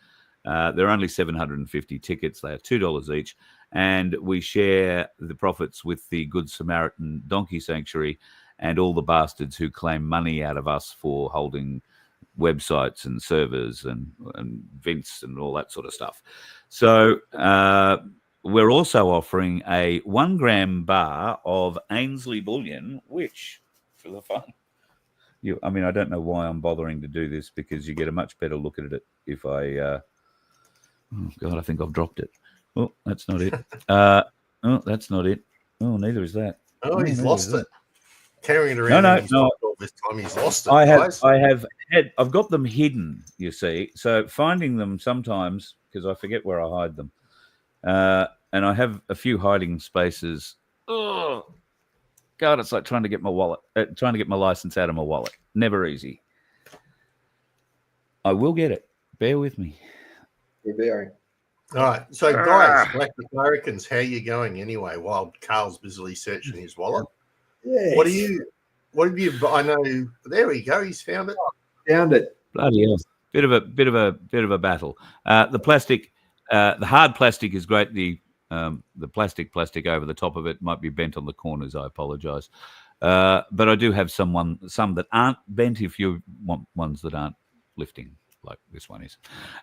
There are only 750 tickets. They are $2 each, and we share the profits with the Good Samaritan Donkey Sanctuary and all the bastards who claim money out of us for holding websites and servers and Vince and all that sort of stuff. So we're also offering a 1 gram bar of Ainsley Bullion, which, for the fun, I mean, I don't know why I'm bothering to do this, because you get a much better look at it if I... oh, God, I think I've dropped it. Oh, that's not it. Oh, that's not it. Oh, neither is that. Oh, he's lost it. Carrying it around. No. All this time he's lost it. I've got them hidden, you see. So finding them sometimes, because I forget where I hide them. And I have a few hiding spaces. Oh, God, it's like trying to get my license out of my wallet. Never easy. I will get it. Bear with me. We're bearing. All right. So, guys, Galactic Larrikins, how are you going anyway while Carl's busily searching his wallet? Yes. What have you, I know, there we go. He's found it. Found it. Bloody hell. Bit of a battle. The plastic, the hard plastic is great. The plastic over the top of it might be bent on the corners. I apologize. But I do have some that aren't bent if you want ones that aren't lifting like this one is.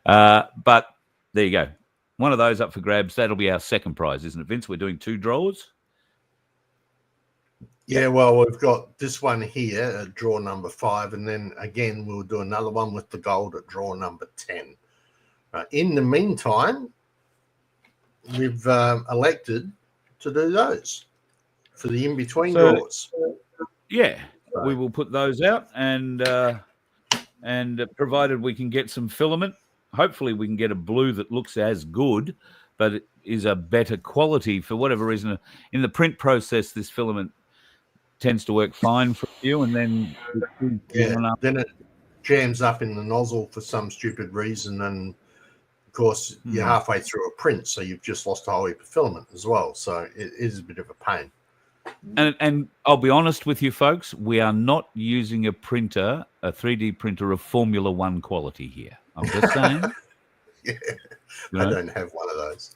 But there you go. One of those up for grabs. That'll be our second prize, isn't it, Vince? We're doing 2 draws. Yeah, well, we've got this one here at draw number 5, and then again we'll do another one with the gold at draw number 10. In the meantime, we've elected to do those for the in-between So- draws. Yeah, we will put those out, and provided we can get some filament, hopefully we can get a blue that looks as good, but it is a better quality. For whatever reason, in the print process, this filament tends to work fine for you, and then Then it jams up in the nozzle for some stupid reason, and of course you're halfway through a print, so you've just lost a whole heap of filament as well. So it is a bit of a pain. And I'll be honest with you folks, we are not using a printer, a 3D printer of Formula One quality here. I'm just saying. Yeah, You know? I don't have one of those.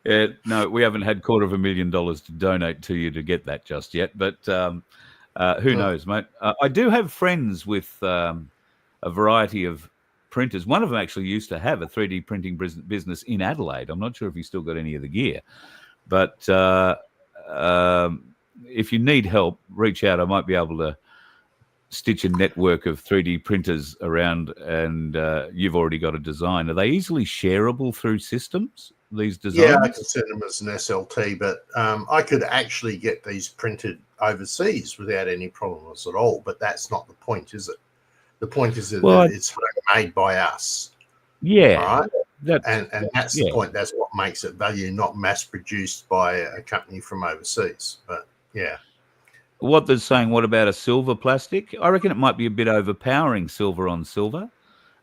Yeah, no, we haven't had $250,000 to donate to you to get that just yet, but who knows, mate? I do have friends with a variety of printers. One of them actually used to have a 3D printing business in Adelaide. I'm not sure if he's still got any of the gear, but if you need help, reach out. I might be able to stitch a network of 3D printers around, and you've already got a design. Are they easily shareable through systems, these designs? Yeah, I can send them as an SLT, but I could actually get these printed overseas without any problems at all. But that's not the point, is it? The point is that it's made by us. Yeah. All right. And that's the point. That's what makes it value, not mass produced by a company from overseas. But yeah. What they're saying, what about a silver plastic? I reckon it might be a bit overpowering, silver on silver.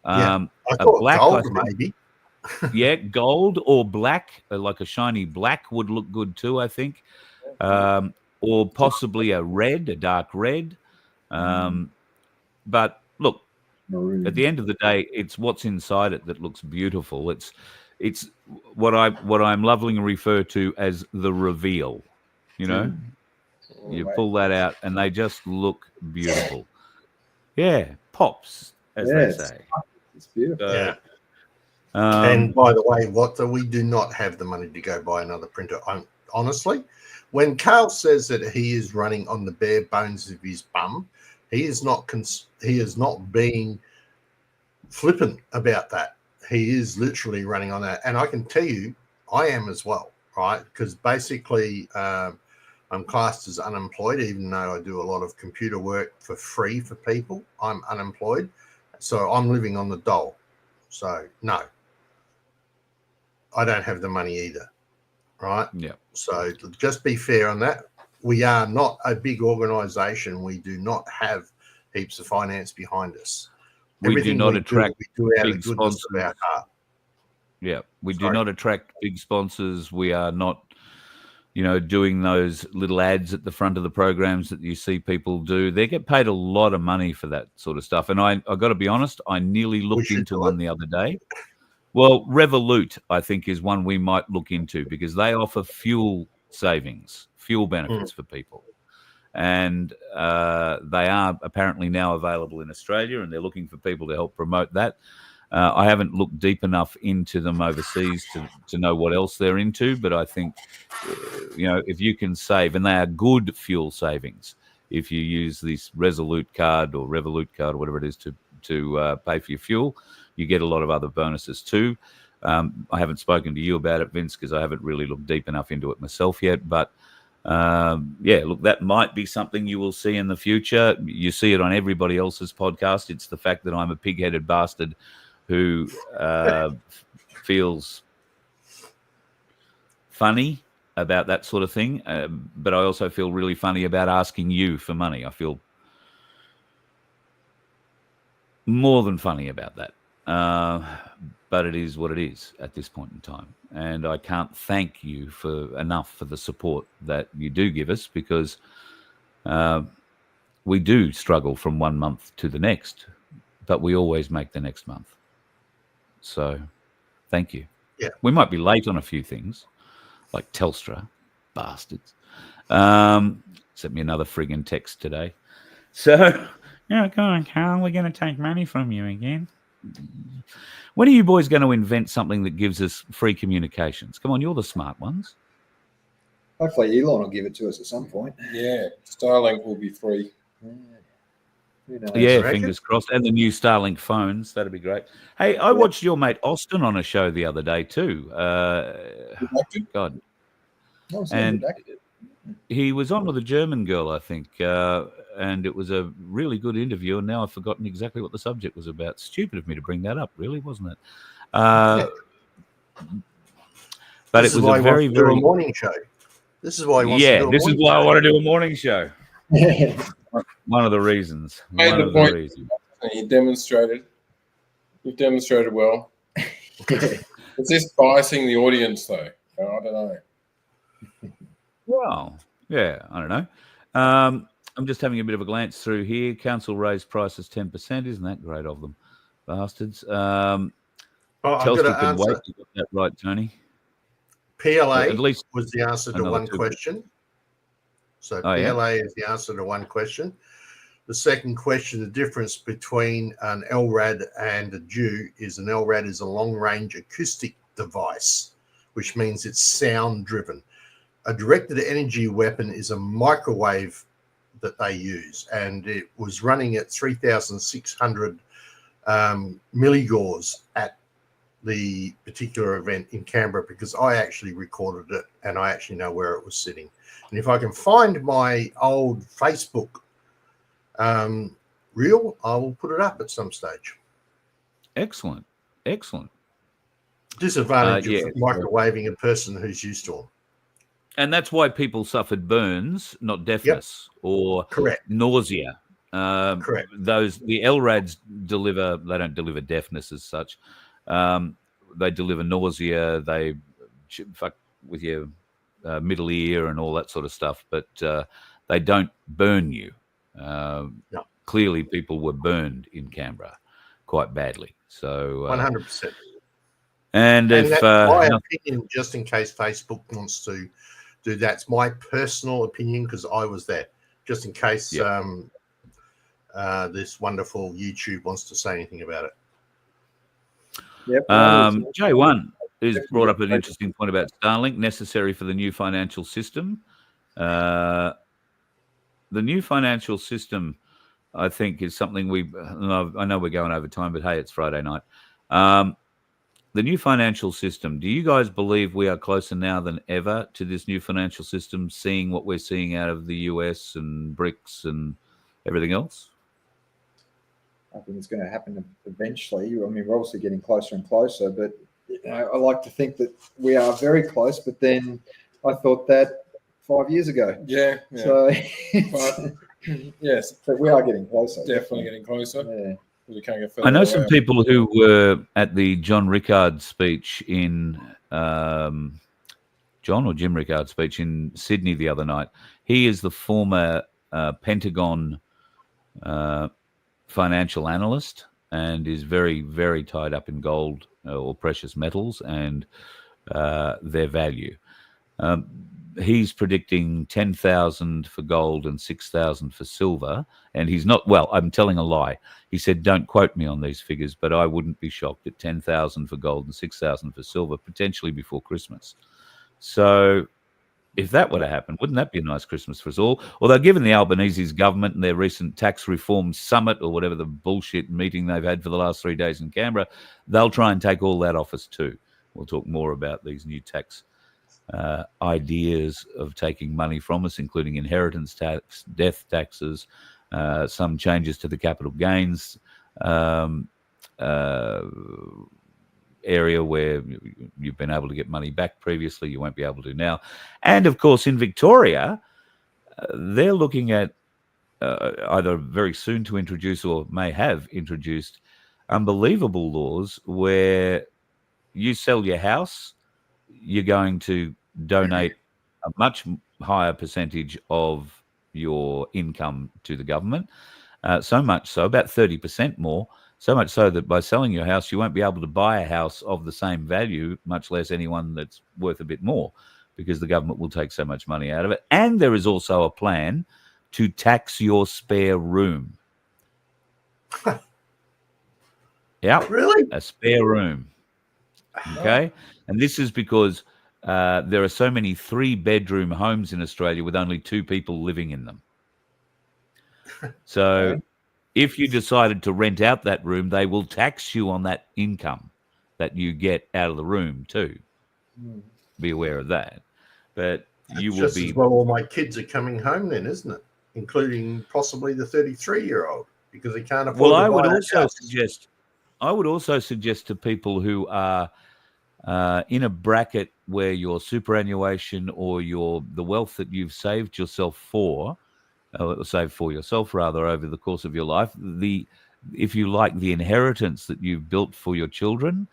I thought black, gold, maybe. Yeah, gold or black, like a shiny black would look good too, I think. Or possibly a dark red. But look, at the end of the day, it's what's inside it that looks beautiful. It's what I'm lovingly refer to as the reveal. You know, you pull that out, and they just look beautiful. Yeah, pops, as they say. It's beautiful. Yeah. And by the way, we do not have the money to go buy another printer. Honestly, when Carl says that he is running on the bare bones of his bum, he is not being flippant about that. He is literally running on that, and I can tell you, I am as well, right? Because basically, I'm classed as unemployed, even though I do a lot of computer work for free for people. I'm unemployed, so I'm living on the dole. So no, I don't have the money either, right? Yeah. So just be fair on that. We are not a big organisation. We do not have heaps of finance behind us. We do not attract big sponsors. Yeah, we do not attract big sponsors. We are not, doing those little ads at the front of the programs that you see people do. They get paid a lot of money for that sort of stuff. And I got to be honest, I nearly looked into one the other day. Well, Revolut, I think, is one we might look into because they offer fuel savings, fuel benefits for people. And they are apparently now available in Australia, and they're looking for people to help promote that. I haven't looked deep enough into them overseas to know what else they're into, but I think, if you can save, and they are good fuel savings, if you use this Revolut card or whatever it is to pay for your fuel, you get a lot of other bonuses too. I haven't spoken to you about it, Vince, because I haven't really looked deep enough into it myself yet, but look, that might be something you will see in the future. You see it on everybody else's podcast. It's the fact that I'm a pig-headed bastard who feels funny about that sort of thing, but I also feel really funny about asking you for money. I feel more than funny about that, but it is what it is at this point in time. And I can't thank you enough for the support that you do give us, because we do struggle from one month to the next, but we always make the next month. So thank you. Yeah. We might be late on a few things, like Telstra, bastards. Sent me another friggin' text today. So, come on, Carl, we're going to take money from you again. When are you boys going to invent something that gives us free communications? Come on, you're the smart ones. Hopefully Elon will give it to us at some point. Yeah, Starlink will be free. Who knows? Yeah, fingers crossed. And the new Starlink phones, that'd be great. Hey, I watched your mate Austin on a show the other day too. God. And he was on with a German girl, I think, and it was a really good interview. And now I've forgotten exactly what the subject was about. Stupid of me to bring that up, really, wasn't it? But this it was a very, very morning show. This is why he wants to do a this is why I want to do a morning show. One of the reasons. Made the point. You demonstrated. You've demonstrated well. It's just biasing the audience, though. I don't know. Well, yeah, I don't know. I'm just having a bit of a glance through here. Council raised prices 10%. Isn't that great of them, bastards? Telstra can wait. You got that right, Tony. PLA at least was the answer to one question. So PLA is the answer to one question. The second question, the difference between an LRAD and a DEW is an LRAD is a long-range acoustic device, which means it's sound-driven. A directed energy weapon is a microwave that they use, and it was running at 3,600 milligauss at the particular event in Canberra, because I actually recorded it and I actually know where it was sitting. And if I can find my old Facebook reel, I will put it up at some stage. Excellent. Disadvantage of microwaving a person who's used to them. And that's why people suffered burns, not deafness or nausea. Correct. The LRADs they don't deliver deafness as such. They deliver nausea. They fuck with your middle ear and all that sort of stuff, but they don't burn you. Clearly, people were burned in Canberra quite badly. So 100%. And if that's my opinion, just in case Facebook wants to do that's my personal opinion, because I was there. Just in case this wonderful YouTube wants to say anything about it. J1 has brought up an interesting point about Starlink, necessary for the new financial system. The new financial system, I think, is something I know we're going over time, but hey, it's Friday night. The new financial system, do you guys believe we are closer now than ever to this new financial system, seeing what we're seeing out of the US and BRICS and everything else? I think it's going to happen eventually. I mean, we're obviously getting closer and closer, but I like to think that we are very close, but then I thought that 5 years ago. Yeah. So, yes. But we are getting closer. Definitely getting closer. Yeah. We can't get further I know away. some people who were at the John Rickard speech in Jim Rickard speech in Sydney the other night. He is the former Pentagon financial analyst and is very, very tied up in gold or precious metals and their value. He's predicting 10,000 for gold and 6,000 for silver. And he's not, well, I'm telling a lie. He said, don't quote me on these figures, but I wouldn't be shocked at 10,000 for gold and 6,000 for silver, potentially before Christmas. So if that were to happen, wouldn't that be a nice Christmas for us all? Although given the Albanese's government and their recent tax reform summit or whatever the bullshit meeting they've had for the last 3 days in Canberra, they'll try and take all that off us too. We'll talk more about these new tax ideas of taking money from us, including inheritance tax, death taxes, some changes to the capital gains area where you've been able to get money back previously, you won't be able to now. And of course, in Victoria, they're looking at either very soon to introduce or may have introduced unbelievable laws where you sell your house, you're going to donate a much higher percentage of your income to the government. So much so, about 30% more, so much so that by selling your house, you won't be able to buy a house of the same value, much less anyone that's worth a bit more, because the government will take so much money out of it. And there is also a plan to tax your spare room. Yeah. Really? A spare room. Okay. And this is because there are so many 3-bedroom homes in Australia with only 2 people living in them. So if you decided to rent out that room, they will tax you on that income that you get out of the room too. Be aware of that. But you will just be... as well all my kids are coming home then, isn't it? Including possibly the 33-year-old, because they can't afford to buy I would also suggest to people who are in a bracket where your superannuation or the wealth that you've saved yourself for, saved for yourself rather over the course of your life, if you like, the inheritance that you've built for your children,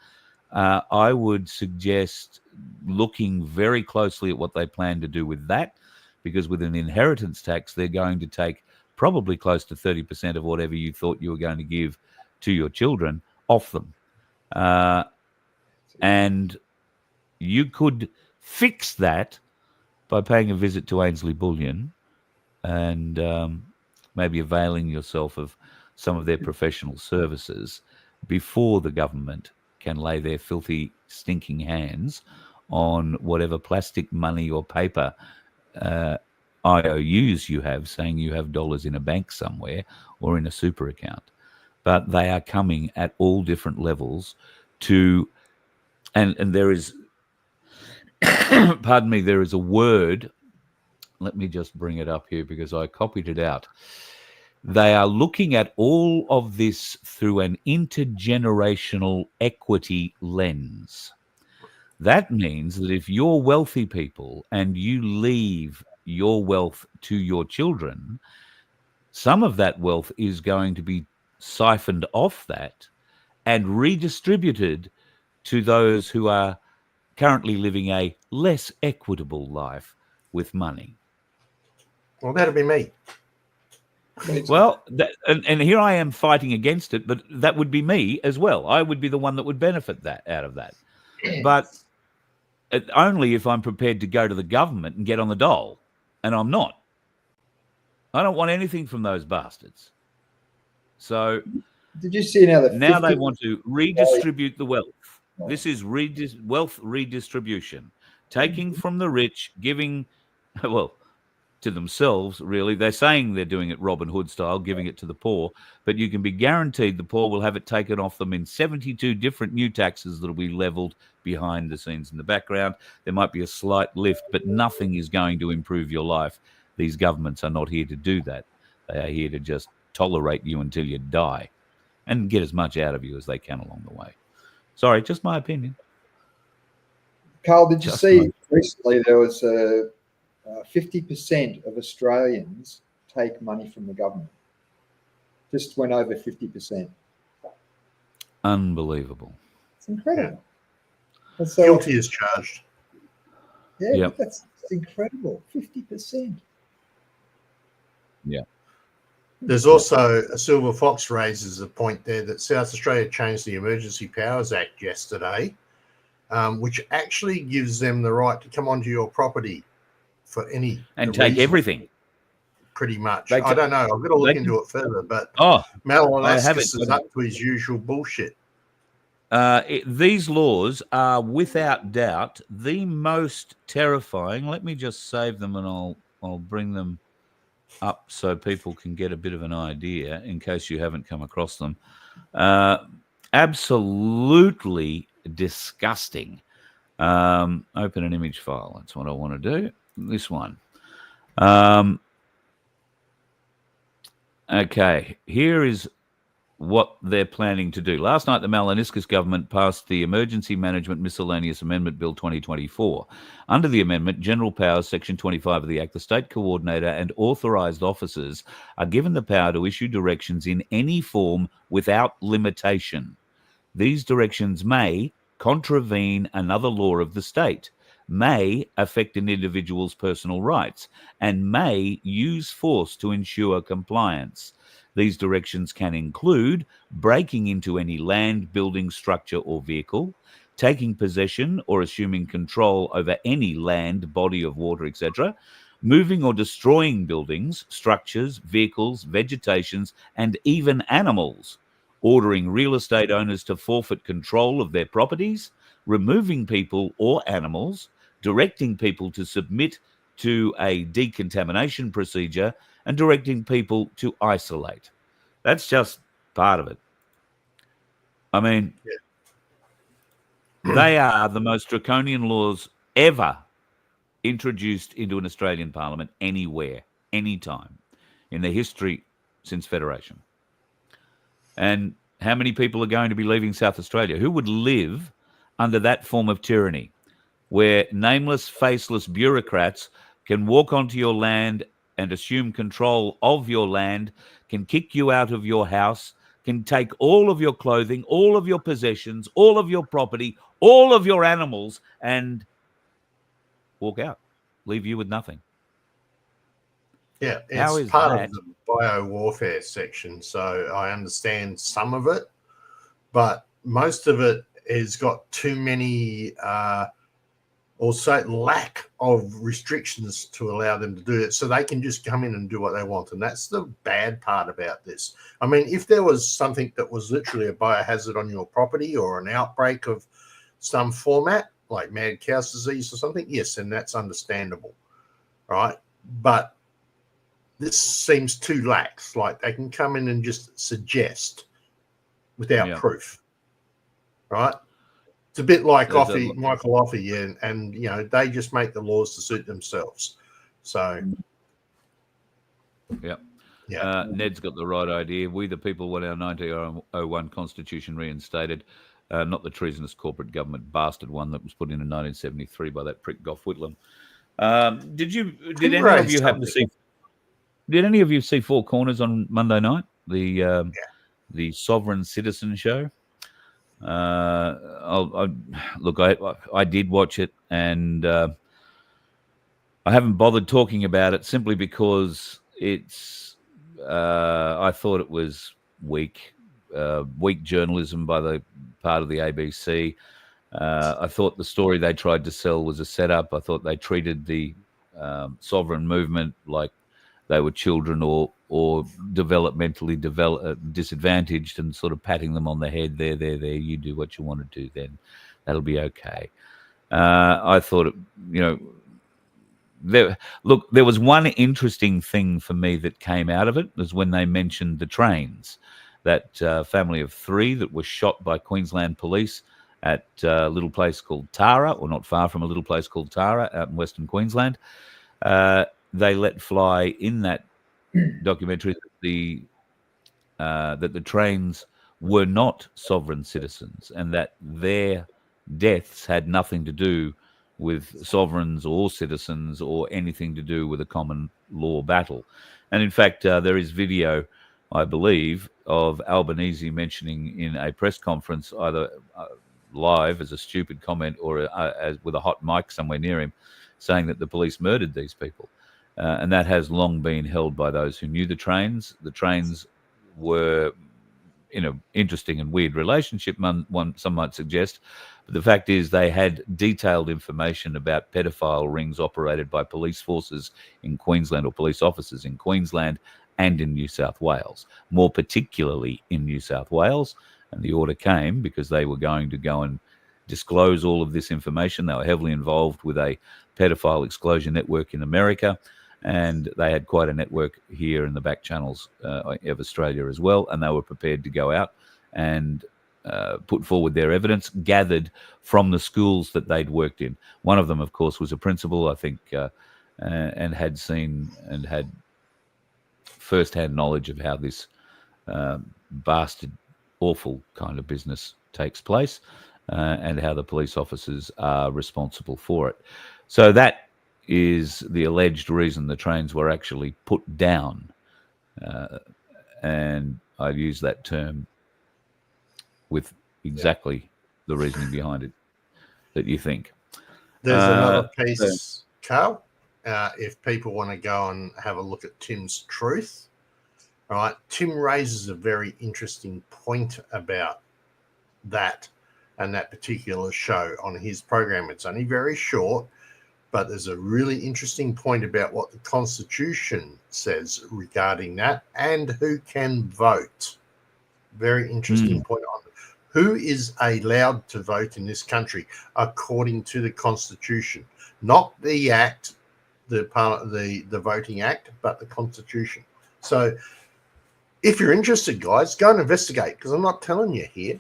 I would suggest looking very closely at what they plan to do with that, because with an inheritance tax, they're going to take probably close to 30% of whatever you thought you were going to give to your children off them. And you could fix that by paying a visit to Ainsley Bullion and maybe availing yourself of some of their professional services before the government can lay their filthy, stinking hands on whatever plastic money or paper IOUs you have, saying you have dollars in a bank somewhere or in a super account. But they are coming at all different levels to, and there is, pardon me, there is a word, let me just bring it up here because I copied it out. They are looking at all of this through an intergenerational equity lens. That means that if you're wealthy people and you leave your wealth to your children, some of that wealth is going to be siphoned off that and redistributed to those who are currently living a less equitable life with money. Well, that'll be me. Well, and here I am fighting against it, but that would be me as well. I would be the one that would benefit out of that. But only if I'm prepared to go to the government and get on the dole, and I'm not. I don't want anything from those bastards. So did you see now they want to redistribute the wealth. This is wealth redistribution, taking from the rich, giving, well, to themselves, really. They're saying they're doing it Robin Hood style, giving it to the poor, but you can be guaranteed the poor will have it taken off them in 72 different new taxes that will be leveled behind the scenes in the background. There might be a slight lift, but nothing is going to improve your life. These governments are not here to do that. They are here to just tolerate you until you die and get as much out of you as they can along the way. Sorry, just my opinion. Carl, did you see recently there was 50% of Australians take money from the government? Just went over 50%. Unbelievable. It's incredible. Yeah. Guilty as charged. Yeah, yep. That's incredible. 50%. Yeah. There's also a Silver Fox raises a point there that South Australia changed the Emergency Powers Act yesterday, which actually gives them the right to come onto your property for any and take everything. Pretty much. I don't know. I've got to look into it further, but Malinowskis is up to his usual bullshit. These laws are without doubt the most terrifying. Let me just save them and I'll bring them up so people can get a bit of an idea in case you haven't come across them. Absolutely disgusting. Open an image file. That's what I want to do. This one. Okay, here is what they're planning to do. Last night, the Malinowskis government passed the Emergency Management Miscellaneous Amendment Bill 2024. Under the amendment, General Powers, Section 25 of the Act, the state coordinator and authorised officers are given the power to issue directions in any form without limitation. These directions may contravene another law of the state, may affect an individual's personal rights, and may use force to ensure compliance. These directions can include breaking into any land, building, structure, or vehicle, taking possession or assuming control over any land, body of water, etc., moving or destroying buildings, structures, vehicles, vegetations, and even animals, ordering real estate owners to forfeit control of their properties, removing people or animals, directing people to submit to a decontamination procedure, and directing people to isolate. That's just part of it. I mean, they are the most draconian laws ever introduced into an Australian Parliament anywhere, anytime in the history since Federation. And how many people are going to be leaving South Australia? Who would live under that form of tyranny, where nameless, faceless bureaucrats can walk onto your land and assume control of your land, can kick you out of your house, can take all of your clothing, all of your possessions, all of your property, all of your animals, and walk out, leave you with nothing? Yeah, How it's is part that? of the bio-warfare section, so I understand some of it, but most of it has got too many also lack of restrictions to allow them to do it, so they can just come in and do what they want. And that's the bad part about this. I mean, if there was something that was literally a biohazard on your property or an outbreak of some format, like mad cow's disease or something, yes, and that's understandable, right? But this seems too lax. Like, they can come in and just suggest without proof, right? It's a bit like Michael Offe, and you know, they just make the laws to suit themselves. So, Ned's got the right idea. We, the people, want our 1901 Constitution reinstated, not the treasonous corporate government bastard one that was put in 1973 by that prick Gough Whitlam. Did any of you happen to see? Did any of you see Four Corners on Monday night? The Sovereign Citizen show. Look, I did watch it, and I haven't bothered talking about it simply because it's. I thought it was weak journalism by the part of the ABC. I thought the story they tried to sell was a setup. I thought they treated the sovereign movement like they were children or developmentally disadvantaged, and sort of patting them on the head. There, you do what you want to do, then that'll be okay. I thought, there was one interesting thing for me that came out of it, was when they mentioned the trains, that family of three that was shot by Queensland police at a little place called Tara, or not far from a little place called Tara out in Western Queensland. They let fly in that documentary that the trains were not sovereign citizens, and that their deaths had nothing to do with sovereigns or citizens or anything to do with a common law battle. And in fact, there is video, I believe, of Albanese mentioning in a press conference, either live as a stupid comment or as with a hot mic somewhere near him, saying that the police murdered these people. And that has long been held by those who knew the trains. The trains were in an interesting and weird relationship, some might suggest. But the fact is, they had detailed information about pedophile rings operated by police forces in Queensland, or police officers in Queensland and in New South Wales, more particularly in New South Wales. And the order came because they were going to go and disclose all of this information. They were heavily involved with a pedophile exclusion network in America, and they had quite a network here in the back channels of Australia as well, and they were prepared to go out and put forward their evidence gathered from the schools that they'd worked in. One of them, of course, was a principal, I think, and had seen and had first-hand knowledge of how this bastard, awful kind of business takes place, and how the police officers are responsible for it. So that is the alleged reason the trains were actually put down. And I use that term with exactly the reasoning behind it that you think. There's another piece, Carl. If people want to go and have a look at Tim's truth, right? Tim raises a very interesting point about that and that particular show on his program. It's only very short, but there's a really interesting point about what the Constitution says regarding that and who can vote. Very interesting point on it. Who is allowed to vote in this country according to the Constitution? Not the Act, the Voting Act, but the Constitution. So if you're interested, guys, go and investigate, because I'm not telling you here.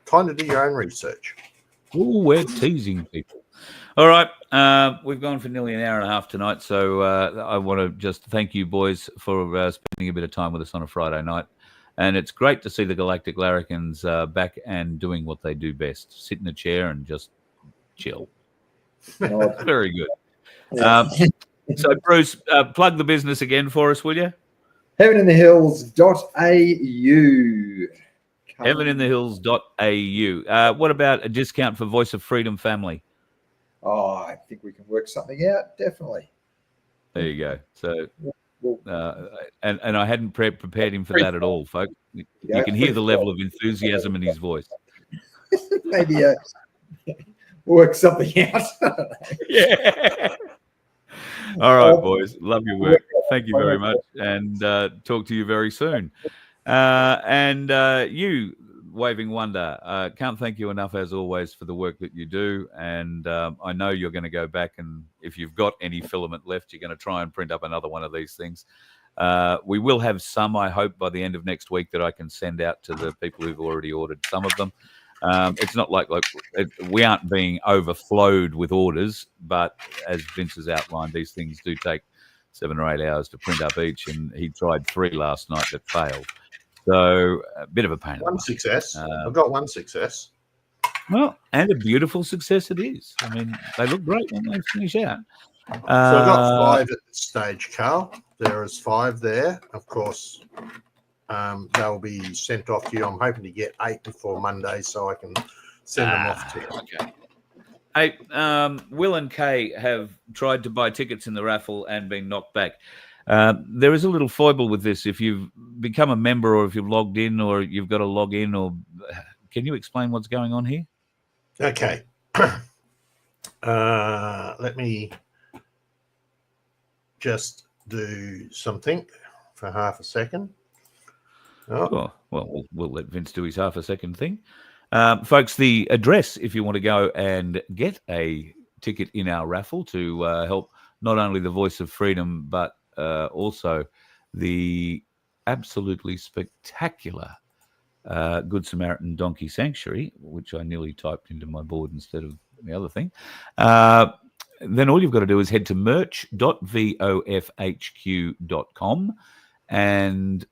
Time to do your own research. Oh, we're teasing people. All right. We've gone for nearly an hour and a half tonight, so I want to just thank you boys for spending a bit of time with us on a Friday night. And it's great to see the Galactic Larrikins back and doing what they do best, sit in a chair and just chill. Very good. So, Bruce, plug the business again for us, will you? heaveninthehills.au. heaveninthehills.au. What about a discount for Voice of Freedom family? Oh, I think we can work something out. Definitely. There you go. So, and I hadn't prepared him for that at all, folks. You can hear the level of enthusiasm in his voice. Maybe work something out. Yeah. All right, boys. Love your work. Thank you very much, and talk to you very soon. And you, Waving Wonder, can't thank you enough, as always, for the work that you do. And I know you're going to go back, and if you've got any filament left, you're going to try and print up another one of these things. We will have some, I hope, by the end of next week that I can send out to the people who've already ordered some of them. It's not like we aren't being overflowed with orders, but as Vince has outlined, these things do take 7 or 8 hours to print up each, and he tried 3 last night that failed. So a bit of a pain. One success. I've got one success. Well, and a beautiful success it is. I mean, they look great when they finish out. So I've got 5 at this stage, Carl. There is 5 there. Of course, they'll be sent off to you. I'm hoping to get 8 before Monday so I can send them off to you. Okay. Hey, Will and Kay have tried to buy tickets in the raffle and been knocked back. There is a little foible with this. If you've become a member, or if you've logged in, or you've got to log in, or can you explain what's going on here? Okay. Let me just do something for half a second. Oh, well, we'll let Vince do his half a second thing. Folks, the address, if you want to go and get a ticket in our raffle to help not only the Voice of Freedom, but also the absolutely spectacular Good Samaritan Donkey Sanctuary, which I nearly typed into my board instead of the other thing, then all you've got to do is head to merch.vofhq.com and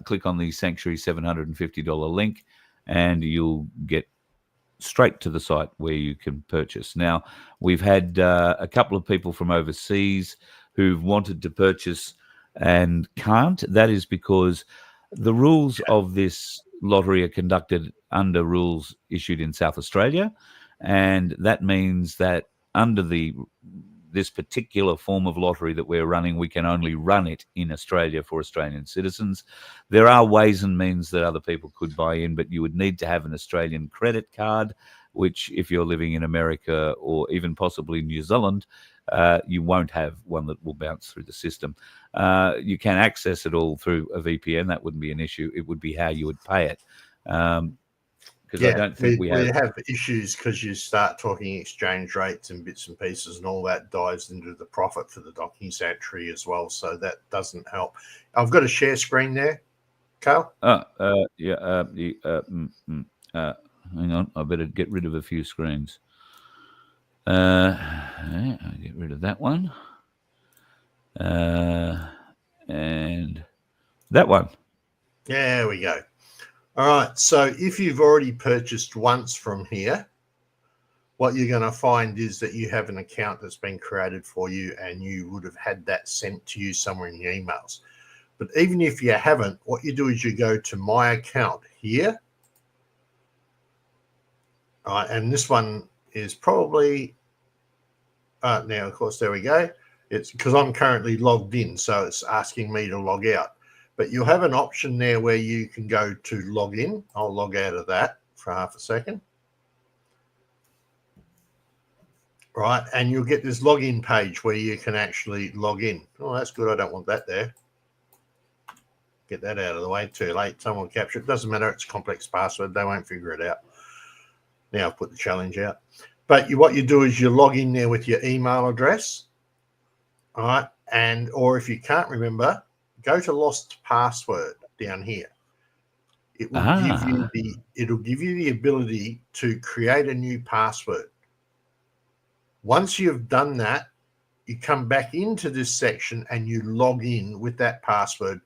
click on the Sanctuary $750 link, and you'll get straight to the site where you can purchase. Now, we've had a couple of people from overseas who've wanted to purchase and can't. That is because the rules of this lottery are conducted under rules issued in South Australia, and that means that under this particular form of lottery that we're running, we can only run it in Australia for Australian citizens. There are ways and means that other people could buy in, but you would need to have an Australian credit card, which if you're living in America or even possibly New Zealand, you won't have one that will bounce through the system. You can access it all through a VPN. That wouldn't be an issue. It would be how you would pay it. Because I don't think we have issues because you start talking exchange rates and bits and pieces, and all that dives into the profit for the docking sanctuary as well. So that doesn't help. I've got a share screen there, Carl. Hang on, I better get rid of a few screens. I'll get rid of that one. And that one. There we go. All right, so if you've already purchased once from here, what you're going to find is that you have an account that's been created for you, and you would have had that sent to you somewhere in your emails. But even if you haven't, what you do is you go to My Account here. All right, and this one is probably, now, of course, there we go. It's because I'm currently logged in, so it's asking me to log out. But you'll have an option there where you can go to log in. I'll log out of that for half a second. Right, and you'll get this login page where you can actually log in. Oh, that's good. I don't want that there. Get that out of the way. Too late. Someone will capture it. Doesn't matter. It's a complex password. They won't figure it out. Now I've put the challenge out. But what you do is you log in there with your email address. All right, or if you can't remember, go to lost password, down here. It will it'll give you the ability to create a new password. Once you've done that, you come back into this section and you log in with that password.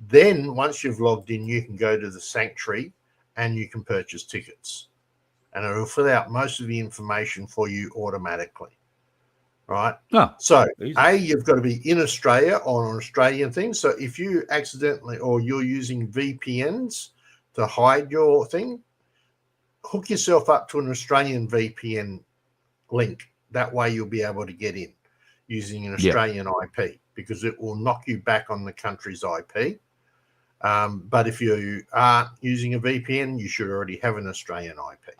Then once you've logged in, you can go to the sanctuary and you can purchase tickets. And it'll fill out most of the information for you automatically. Right? So, you've got to be in Australia on an Australian thing. So if you accidentally, or you're using VPNs to hide your thing, hook yourself up to an Australian VPN link. That way you'll be able to get in using an Australian IP, because it will knock you back on the country's IP. But if you are using a VPN, you should already have an Australian IP.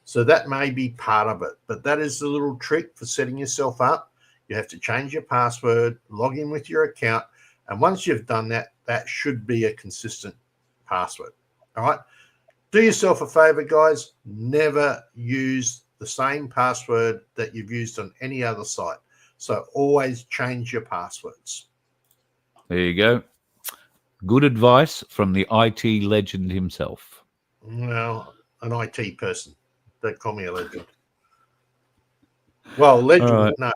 So that may be part of it, but that is the little trick for setting yourself up. You have to change your password, log in with your account, and once you've done that, that should be a consistent password. All right? Do yourself a favor, guys. Never use the same password that you've used on any other site. So always change your passwords. There you go. Good advice from the IT legend himself. Well, an IT person. Don't call me a legend. Well, legend, no.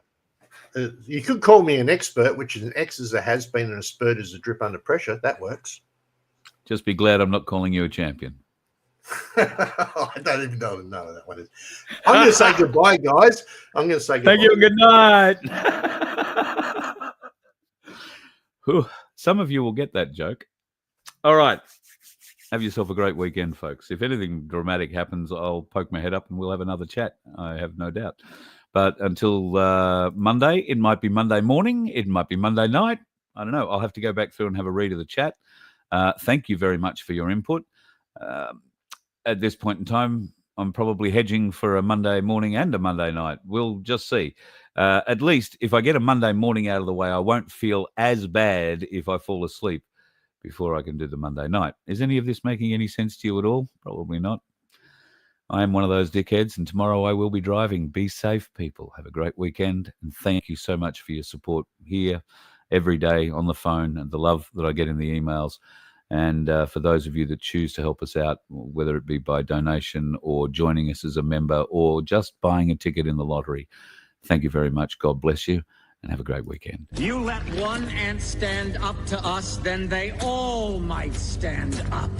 You could call me an expert, which is an X as a has been and a spurt as a drip under pressure. That works. Just be glad I'm not calling you a champion. I don't even know what that one is. I'm going to say goodbye, guys. I'm going to say goodbye. Thank you. Good night. Some of you will get that joke. All right. Have yourself a great weekend, folks. If anything dramatic happens, I'll poke my head up and we'll have another chat. I have no doubt. But until Monday, it might be Monday morning. It might be Monday night. I don't know. I'll have to go back through and have a read of the chat. Thank you very much for your input. At this point in time, I'm probably hedging for a Monday morning and a Monday night. We'll just see. At least if I get a Monday morning out of the way, I won't feel as bad if I fall asleep before I can do the Monday night. Is any of this making any sense to you at all? Probably not. I am one of those dickheads, and tomorrow I will be driving. Be safe, people. Have a great weekend, and thank you so much for your support here every day on the phone and the love that I get in the emails. And for those of you that choose to help us out, whether it be by donation or joining us as a member or just buying a ticket in the lottery, thank you very much. God bless you. And have a great weekend. You let one ant stand up to us, then they all might stand up.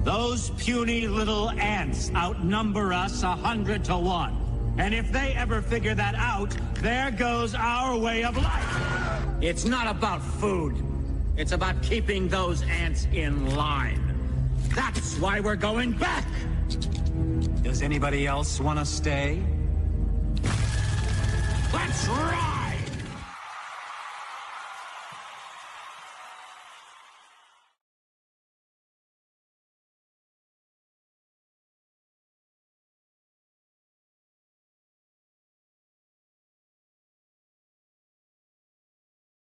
Those puny little ants outnumber us 100 to 1. And if they ever figure that out, there goes our way of life. It's not about food. It's about keeping those ants in line. That's why we're going back. Does anybody else want to stay? Let's rock!